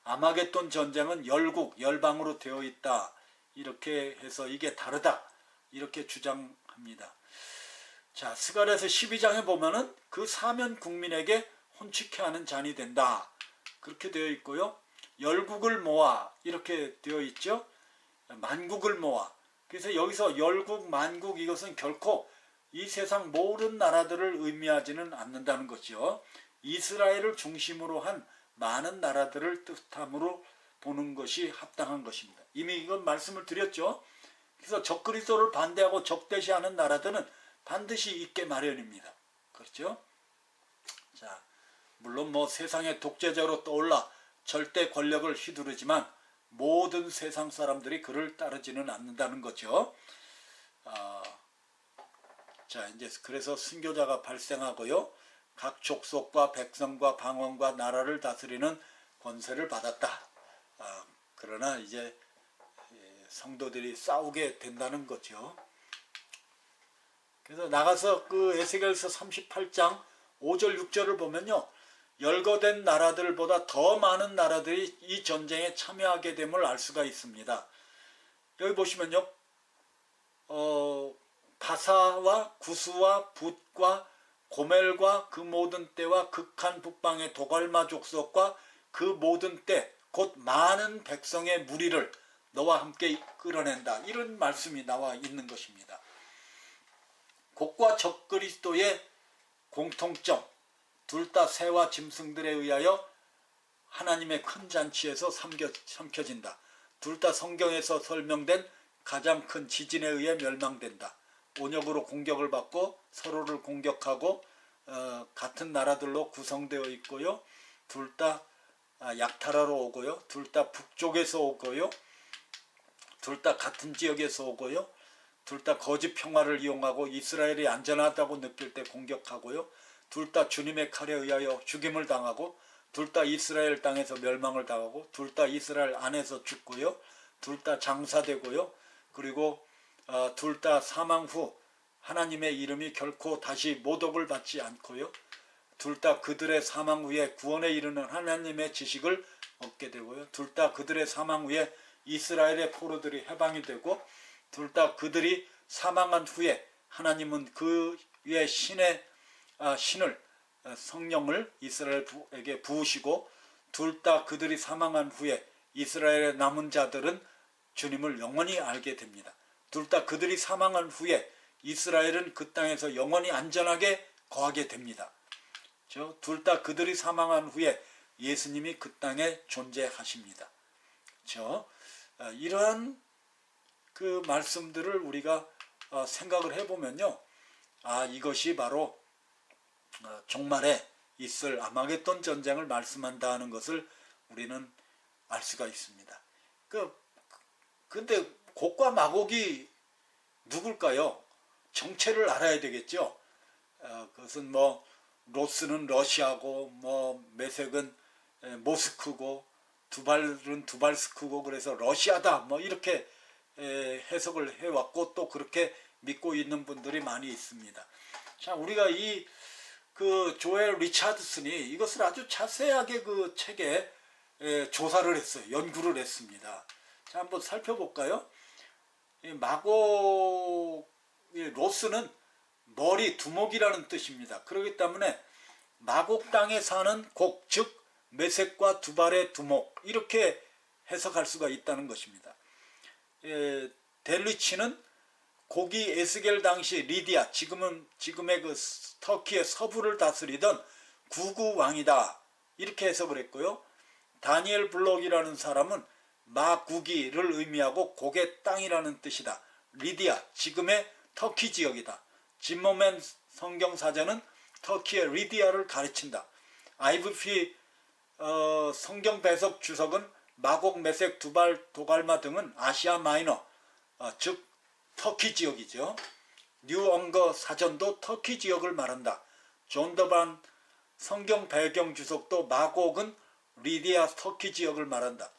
아마겟돈 전쟁은 열국, 열방으로 되어 있다. 이렇게 해서 이게 다르다. 이렇게 주장합니다. 자, 스가랴서 12장에 보면은 그 사면 국민에게 혼축케 하는 잔이 된다. 그렇게 되어 있고요. 열국을 모아 이렇게 되어 있죠. 만국을 모아. 그래서 여기서 열국, 만국 이것은 결코 이 세상 모든 나라들을 의미하지는 않는다는 거죠. 이스라엘을 중심으로 한 많은 나라들을 뜻함으로 보는 것이 합당한 것입니다. 이미 이건 말씀을 드렸죠. 그래서 적그리스도를 반대하고 적대시하는 나라들은 반드시 있게 마련입니다. 그렇죠? 자, 물론 뭐 세상에 독재자로 떠올라 절대 권력을 휘두르지만 모든 세상 사람들이 그를 따르지는 않는다는 거죠. 자, 이제 그래서 순교자가 발생하고요. 각 족속과 백성과 방언과 나라를 다스리는 권세를 받았다. 그러나 이제 성도들이 싸우게 된다는 거죠. 그래서 나가서 그 에스겔서 38장 5절 6절을 보면요. 열거된 나라들보다 더 많은 나라들이 이 전쟁에 참여하게 됨을 알 수가 있습니다. 여기 보시면요. 바사와 구스와 붓과 고멜과 그 모든 때와 극한 북방의 도갈마 족속과 그 모든 때 곧 많은 백성의 무리를 너와 함께 끌어낸다. 이런 말씀이 나와 있는 것입니다. 곡과 적그리스도의 공통점, 둘 다 새와 짐승들에 의하여 하나님의 큰 잔치에서 삼켜진다. 둘 다 성경에서 설명된 가장 큰 지진에 의해 멸망된다. 온역으로 공격을 받고 서로를 공격하고 같은 나라들로 구성되어 있고요. 둘 다 약탈하러 오고요. 둘 다 북쪽에서 오고요. 둘 다 같은 지역에서 오고요. 둘 다 거짓 평화를 이용하고 이스라엘이 안전하다고 느낄 때 공격하고요. 둘 다 주님의 칼에 의하여 죽임을 당하고 둘 다 이스라엘 땅에서 멸망을 당하고 둘 다 이스라엘 안에서 죽고요. 둘 다 장사되고요. 그리고 둘 다 사망 후 하나님의 이름이 결코 다시 모독을 받지 않고요. 둘 다 그들의 사망 후에 구원에 이르는 하나님의 지식을 얻게 되고요. 둘 다 그들의 사망 후에 이스라엘의 포로들이 해방이 되고 둘 다 그들이 사망한 후에 하나님은 그의 신을 성령을 이스라엘에게 부으시고 둘 다 그들이 사망한 후에 이스라엘의 남은 자들은 주님을 영원히 알게 됩니다. 둘 다 그들이 사망한 후에 이스라엘은 그 땅에서 영원히 안전하게 거하게 됩니다. 둘 다 그들이 사망한 후에 예수님이 그 땅에 존재하십니다. 이러한 그 말씀들을 우리가 생각을 해보면요. 이것이 바로 종말에 있을 아마겟돈 전쟁을 말씀한다는 것을 우리는 알 수가 있습니다. 근데 곡과 마곡이 누굴까요? 정체를 알아야 되겠죠. 그것은 뭐 로스는 러시아고 뭐 메색은 모스크고 두발은 두발스크고 그래서 러시아다 뭐 이렇게 해석을 해왔고 또 그렇게 믿고 있는 분들이 많이 있습니다. 자, 우리가 그 조엘 리차드슨이 이것을 아주 자세하게 그 책에 조사를 했어요. 연구를 했습니다. 자, 한번 살펴볼까요? 로스는 머리, 두목이라는 뜻입니다. 그렇기 때문에 마곡 땅에 사는 곡, 즉 메색과 두발의 두목 이렇게 해석할 수가 있다는 것입니다. 델리치는 곡이 에스겔 당시 리디아, 지금의 그 터키의 서부를 다스리던 구구 왕이다 이렇게 해석을 했고요. 다니엘 블록이라는 사람은 마구기를 의미하고 곡의 땅이라는 뜻이다. 리디아, 지금의 터키 지역이다. 짐머맨 성경사전은 터키의 리디아를 가르친다. IVP 성경 배석 주석은 마곡, 메색, 두발, 도갈마 등은 아시아 마이너, 즉 터키 지역이죠. 뉴엉거 사전도 터키 지역을 말한다. 존 더반 성경 배경 주석도 마곡은 리디아 터키 지역을 말한다.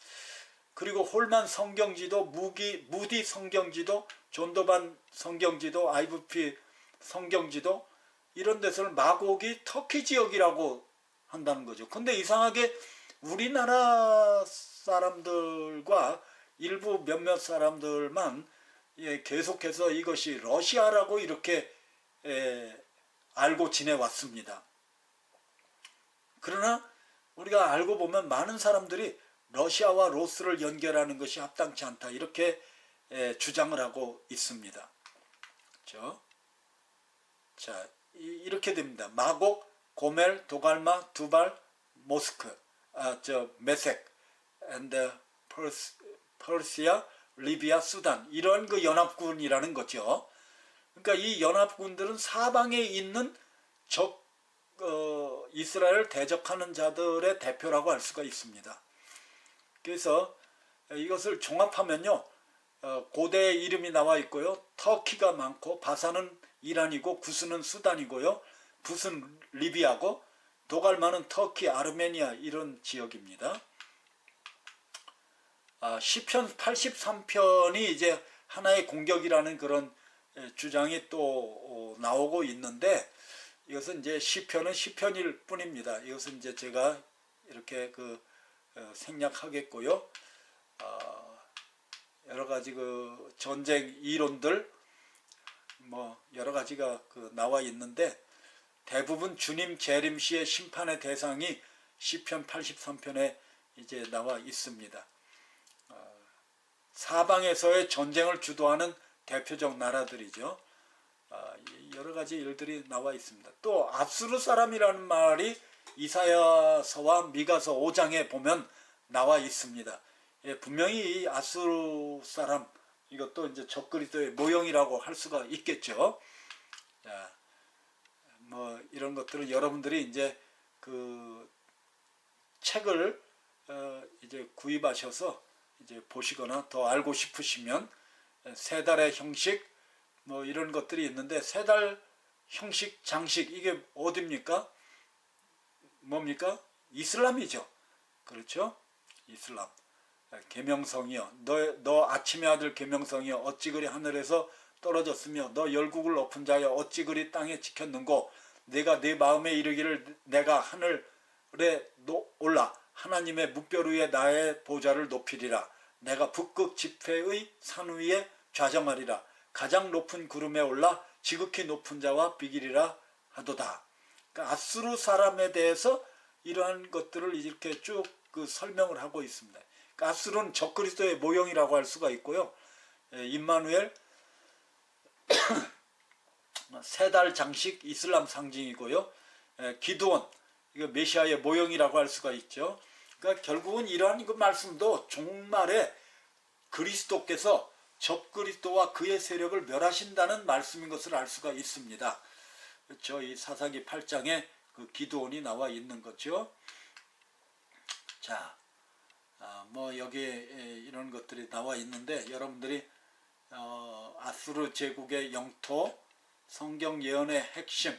그리고 홀만 성경지도, 무디 성경지도, 존 더반 성경지도, IVP 성경지도 이런 데서는 마곡이 터키 지역이라고 한다는 거죠. 근데 이상하게 우리나라 사람들과 일부 몇몇 사람들만 계속해서 이것이 러시아라고 이렇게 알고 지내왔습니다. 그러나 우리가 알고 보면 많은 사람들이 러시아와 로스를 연결하는 것이 합당치 않다 이렇게 주장을 하고 있습니다. 그렇죠? 자, 이렇게 됩니다. 마곡, 고멜, 도갈마, 두발, 모스크, 메색, and Persia, 리비아, 수단 이런 그 연합군이라는 거죠. 그러니까 이 연합군들은 사방에 있는 적 이스라엘을 대적하는 자들의 대표라고 할 수가 있습니다. 그래서 이것을 종합하면요, 고대 이름이 나와 있고요. 터키가 많고 바산은 이란이고 구스는 수단이고요. 붓은 리비아고 도갈마는 터키, 아르메니아 이런 지역입니다. 시편 83편이 이제 하나의 공격이라는 그런 주장이 또 나오고 있는데, 이것은 이제 시편은 시편일 뿐입니다. 이것은 이제 제가 이렇게 생략하겠고요. 여러 가지 그 전쟁 이론들 뭐 여러 가지가 나와 있는데, 대부분 주님 재림시의 심판의 대상이 시편 83편에 이제 나와 있습니다. 사방에서의 전쟁을 주도하는 대표적 나라들이죠. 여러 가지 일들이 나와 있습니다. 또 아수르 사람이라는 말이 이사야서와 미가서 5장에 보면 나와 있습니다. 분명히 이 아수르 사람, 이것도 이제 적그리스도의 모형이라고 할 수가 있겠죠. 뭐 이런 것들은 여러분들이 이제 그 책을 이제 구입하셔서 이제 보시거나 더 알고 싶으시면 세 달의 형식 뭐 이런 것들이 있는데, 세 달 형식 장식 이게 어디입니까? 뭡니까? 이슬람이죠. 그렇죠? 이슬람. 계명성이여 너 아침의 아들 계명성이여 어찌 그리 하늘에서 떨어졌으며 너 열국을 엎은 자여 어찌 그리 땅에 지켰는고, 내가 네 마음에 이르기를 내가 하늘에 올라 하나님의 뭇별 위에 나의 보좌를 높이리라. 내가 북극 지폐의 산 위에 좌정하리라. 가장 높은 구름에 올라 지극히 높은 자와 비기리라 하도다. 그러니까 아수르 사람에 대해서 이러한 것들을 이렇게 쭉 설명을 하고 있습니다. 그러니까 아수르는 적그리스도의 모형이라고 할 수가 있고요. 임마누엘 세 달 장식 이슬람 상징이고요. 기드온 이거 메시아의 모형이라고 할 수가 있죠. 그러니까 결국은 이러한 그 말씀도 종말에 그리스도께서 적그리스도와 그의 세력을 멸하신다는 말씀인 것을 알 수가 있습니다. 그렇죠? 이 사사기 8장에 그 기드온이 나와 있는 거죠. 자, 뭐 여기에 이런 것들이 나와 있는데, 여러분들이 아수르 제국의 영토, 성경 예언의 핵심,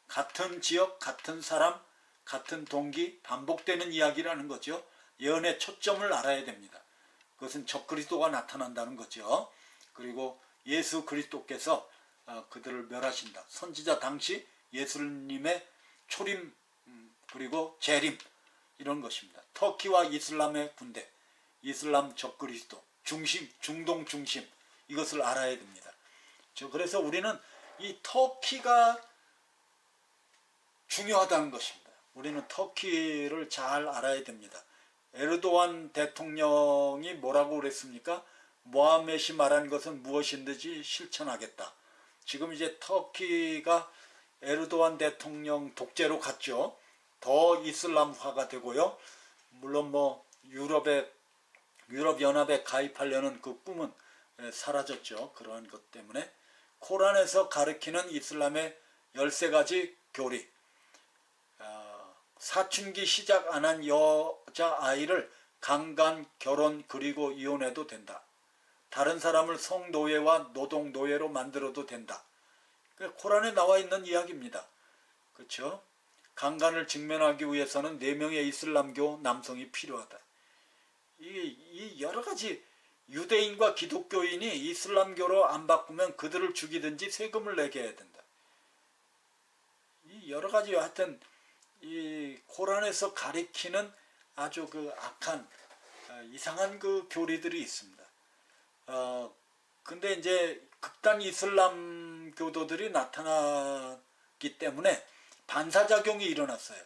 같은 지역, 같은 사람, 같은 동기, 반복되는 이야기라는 거죠. 예언의 초점을 알아야 됩니다. 그것은 적그리스도가 나타난다는 거죠. 그리고 예수 그리스도께서 그들을 멸하신다. 선지자 당시 예수님의 초림 그리고 재림 이런 것입니다. 터키와 이슬람의 군대, 이슬람 적그리스도, 중심, 중동 중심, 이것을 알아야 됩니다. 그래서 우리는 이 터키가 중요하다는 것입니다. 우리는 터키를 잘 알아야 됩니다. 에르도안 대통령이 뭐라고 그랬습니까? 모하메시 말한 것은 무엇인지 실천하겠다. 지금 이제 터키가 에르도안 대통령 독재로 갔죠. 더 이슬람화가 되고요. 물론 뭐 유럽연합에 가입하려는 그 꿈은 사라졌죠. 그러한 것 때문에 코란에서 가르치는 이슬람의 13가지 교리, 사춘기 시작 안 한 여자아이를 강간, 결혼 그리고 이혼해도 된다. 다른 사람을 성노예와 노동노예로 만들어도 된다. 코란에 나와 있는 이야기입니다. 그렇죠? 강간을 직면하기 위해서는 4명의 이슬람교 남성이 필요하다. 이 여러 가지 유대인과 기독교인이 이슬람교로 안 바꾸면 그들을 죽이든지 세금을 내게 해야 된다. 이 여러 가지 하여튼 이 코란에서 가리키는 아주 악한 이상한 교리들이 있습니다. 근데 이제 극단 이슬람 교도들이 나타났기 때문에 반사작용이 일어났어요.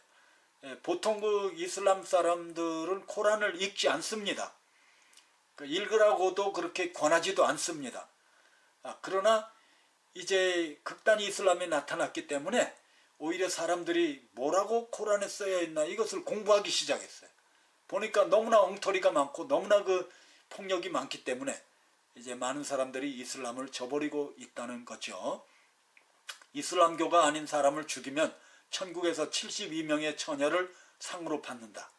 보통 이슬람 사람들은 코란을 읽지 않습니다. 읽으라고도 그렇게 권하지도 않습니다. 그러나 이제 극단 이슬람이 나타났기 때문에 오히려 사람들이 뭐라고 코란에 써야 있나 이것을 공부하기 시작했어요. 보니까 너무나 엉터리가 많고 너무나 폭력이 많기 때문에 이제 많은 사람들이 이슬람을 저버리고 있다는 거죠. 이슬람교가 아닌 사람을 죽이면 천국에서 72명의 처녀를 상으로 받는다.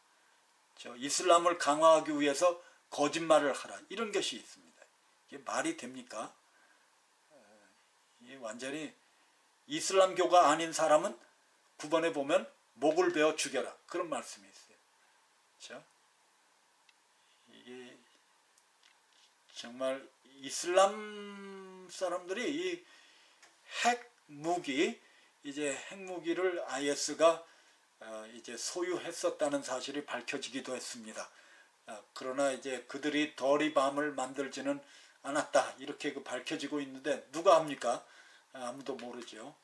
이슬람을 강화하기 위해서 거짓말을 하라. 이런 것이 있습니다. 이게 말이 됩니까? 이게 완전히 이슬람교가 아닌 사람은 9번에 보면 목을 베어 죽여라. 그런 말씀이 있어요. 그렇죠? 이게 정말 이슬람 사람들이 이 핵무기, 이제 핵무기를 IS가 이제 소유했었다는 사실이 밝혀지기도 했습니다. 그러나 이제 그들이 더리밤을 만들지는 않았다. 이렇게 밝혀지고 있는데 누가 합니까? 아무도 모르죠.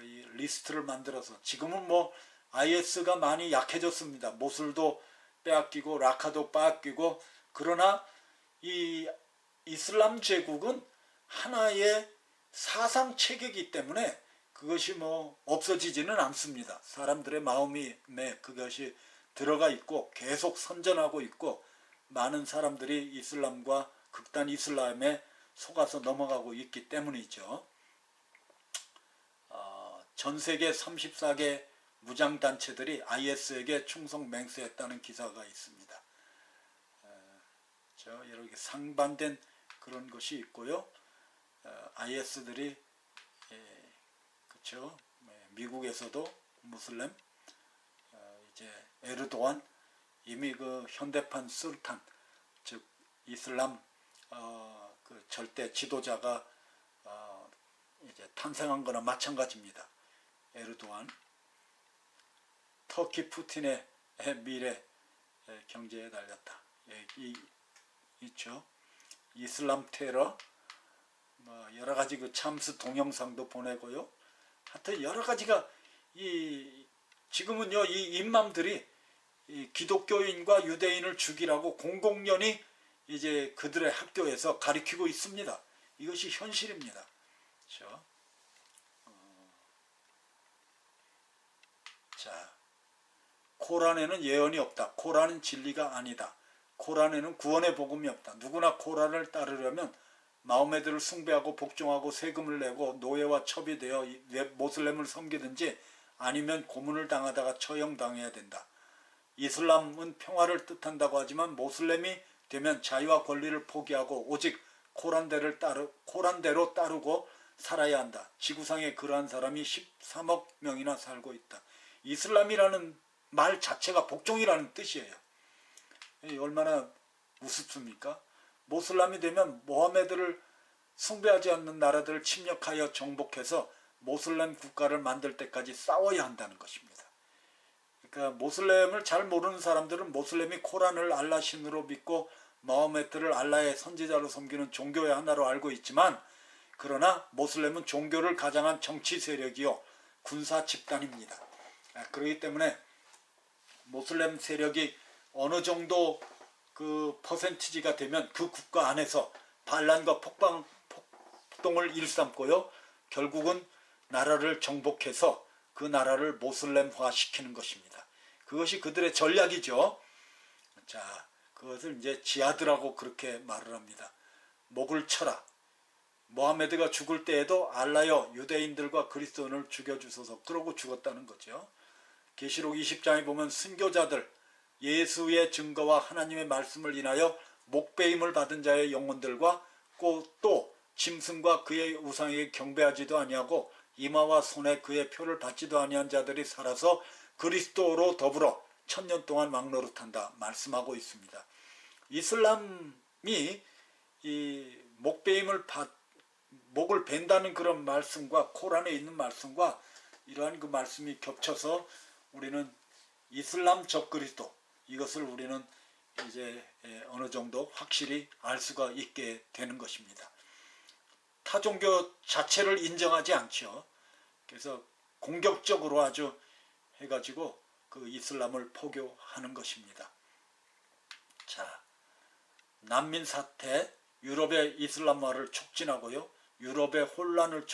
이 리스트를 만들어서 지금은 뭐 IS가 많이 약해졌습니다. 모술도 빼앗기고 라카도 빼앗기고, 그러나 이 이슬람 제국은 하나의 사상 체계이기 때문에 그것이 뭐 없어지지는 않습니다. 사람들의 마음에 그것이 들어가 있고 계속 선전하고 있고, 많은 사람들이 이슬람과 극단 이슬람에 속아서 넘어가고 있기 때문이죠. 전 세계 34개 무장단체들이 IS에게 충성 맹세했다는 기사가 있습니다. 이렇게 상반된 그런 것이 있고요. IS들이 그렇죠. 미국에서도 무슬림, 이제 에르도안, 이미 그 현대판 술탄, 즉 이슬람 그 절대 지도자가 이제 탄생한 거나 마찬가지입니다. 에르도안, 터키 푸틴의 미래 경제에 달렸다. 있죠. 이슬람 테러, 뭐 여러 가지 그 참스 동영상도 보내고요. 하여튼 여러 가지가 지금은요 이 임맘들이 이 기독교인과 유대인을 죽이라고 공공연히 이제 그들의 학교에서 가르치고 있습니다. 이것이 현실입니다. 그렇죠? 자, 코란에는 예언이 없다. 코란은 진리가 아니다. 코란에는 구원의 복음이 없다. 누구나 코란을 따르려면 마호메드를 숭배하고 복종하고 세금을 내고 노예와 첩이 되어 모슬렘을 섬기든지 아니면 고문을 당하다가 처형당해야 된다. 이슬람은 평화를 뜻한다고 하지만 모슬렘이 되면 자유와 권리를 포기하고 오직 코란대로 따르고 살아야 한다. 지구상에 그러한 사람이 13억 명이나 살고 있다. 이슬람이라는 말 자체가 복종이라는 뜻이에요. 얼마나 우습습니까? 모슬람이 되면 모하메드를 숭배하지 않는 나라들을 침략하여 정복해서 모슬렘 국가를 만들 때까지 싸워야 한다는 것입니다. 그러니까 모슬렘을 잘 모르는 사람들은 모슬렘이 코란을 알라 신으로 믿고 마호메트를 알라의 선지자로 섬기는 종교의 하나로 알고 있지만, 그러나 모슬렘은 종교를 가장한 정치 세력이요 군사 집단입니다. 그렇기 때문에 모슬렘 세력이 어느 정도 그 퍼센티지가 되면 그 국가 안에서 반란과 폭동을 일삼고요. 결국은 나라를 정복해서 그 나라를 모슬렘화 시키는 것입니다. 그것이 그들의 전략이죠. 자, 그것을 이제 지하드라고 그렇게 말을 합니다. 목을 쳐라. 모하메드가 죽을 때에도 알라여 유대인들과 그리스도인을 죽여주소서, 그러고 죽었다는 거죠. 계시록 20장에 보면 순교자들, 예수의 증거와 하나님의 말씀을 인하여 목배임을 받은 자의 영혼들과 또 짐승과 그의 우상에게 경배하지도 아니하고 이마와 손에 그의 표를 받지도 아니한 자들이 살아서 그리스도로 더불어 1000년 동안 왕노릇한다 말씀하고 있습니다. 이슬람이 이 목을 벤다는 그런 말씀과 코란에 있는 말씀과 이러한 그 말씀이 겹쳐서 우리는 이슬람 적그리스도, 이것을 우리는 이제 어느 정도 확실히 알 수가 있게 되는 것입니다. 타 종교 자체를 인정하지 않죠. 그래서 공격적으로 아주 해가지고 그 이슬람을 포교하는 것입니다. 자, 난민 사태, 유럽의 이슬람화를 촉진하고요, 유럽의 혼란을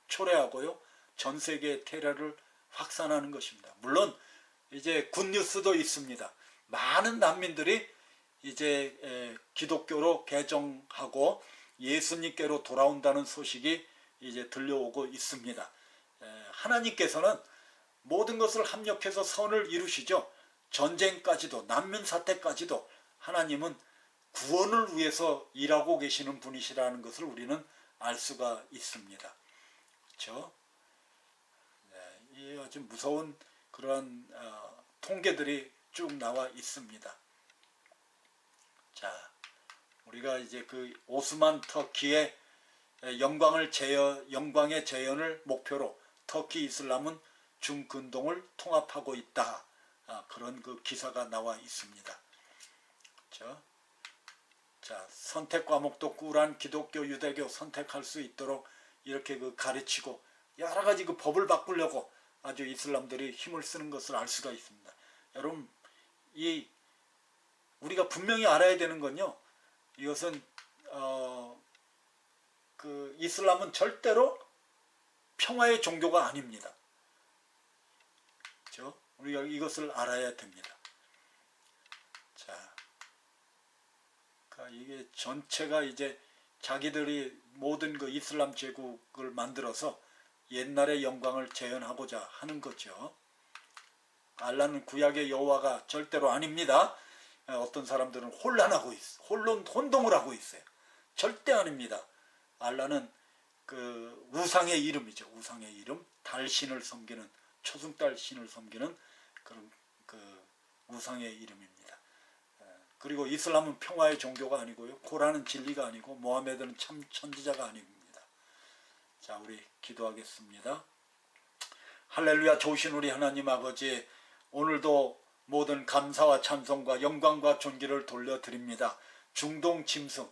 초래하고요, 전 세계의 테러를 확산하는 것입니다. 물론 이제 굿뉴스도 있습니다. 많은 난민들이 이제 기독교로 개종하고 예수님께로 돌아온다는 소식이 이제 들려오고 있습니다. 하나님께서는 모든 것을 합력해서 선을 이루시죠. 전쟁까지도, 난민 사태까지도 하나님은 구원을 위해서 일하고 계시는 분이시라는 것을 우리는 알 수가 있습니다. 그렇죠? 이 아주 무서운 그런 통계들이 쭉 나와 있습니다. 자, 우리가 이제 그 오스만 터키의 영광의 재현을 목표로 터키 이슬람은 중근동을 통합하고 있다. 그런 그 기사가 나와 있습니다. 그렇죠? 자, 선택 과목도 꾸란 기독교, 유대교 선택할 수 있도록 이렇게 그 가르치고 여러 가지 그 법을 바꾸려고 아주 이슬람들이 힘을 쓰는 것을 알 수가 있습니다. 여러분, 우리가 분명히 알아야 되는 건요, 이것은 그 이슬람은 절대로 평화의 종교가 아닙니다. 그렇죠? 우리가 이것을 알아야 됩니다. 자, 그러니까 이게 전체가 이제 자기들이 모든 그 이슬람 제국을 만들어서 옛날의 영광을 재현하고자 하는 거죠. 알라는 구약의 여호와가 절대로 아닙니다. 어떤 사람들은 혼동을 하고 있어요. 절대 아닙니다. 알라는 그 우상의 이름이죠. 우상의 이름, 달신을 섬기는, 초승달 신을 섬기는 그런 그 우상의 이름입니다. 그리고 이슬람은 평화의 종교가 아니고요, 코란은 진리가 아니고, 모하메드는 참 선지자가 아닙니다. 자, 우리 기도하겠습니다. 할렐루야. 좋으신 우리 하나님 아버지, 오늘도 모든 감사와 찬송과 영광과 존귀를 돌려드립니다. 중동 짐승,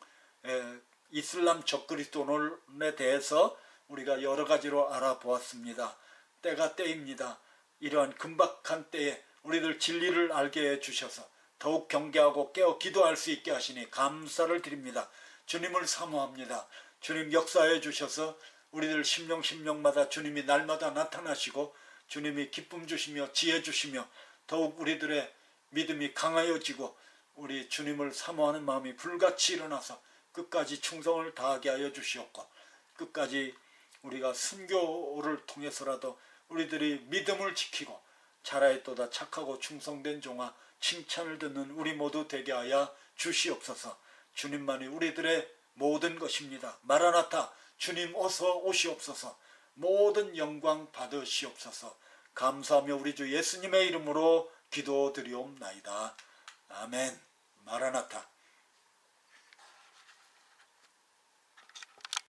이슬람 적그리스도론에 대해서 우리가 여러 가지로 알아보았습니다. 때가 때입니다. 이러한 긴박한 때에 우리들 진리를 알게 해주셔서 더욱 경계하고 깨어 기도할 수 있게 하시니 감사를 드립니다. 주님을 사모합니다. 주님 역사해 주셔서 우리들 심령마다 주님이 날마다 나타나시고 주님이 기쁨 주시며 지혜 주시며 더욱 우리들의 믿음이 강하여지고 우리 주님을 사모하는 마음이 불같이 일어나서 끝까지 충성을 다하게 하여 주시옵고, 끝까지 우리가 순교를 통해서라도 우리들이 믿음을 지키고 자라있도다 착하고 충성된 종아 칭찬을 듣는 우리 모두 되게 하여 주시옵소서. 주님만이 우리들의 모든 것입니다. 마라나타, 주님 어서 오시옵소서. 모든 영광 받으시옵소서. 감사하며 우리 주 예수님의 이름으로 기도드리옵나이다. 아멘. 마라나타.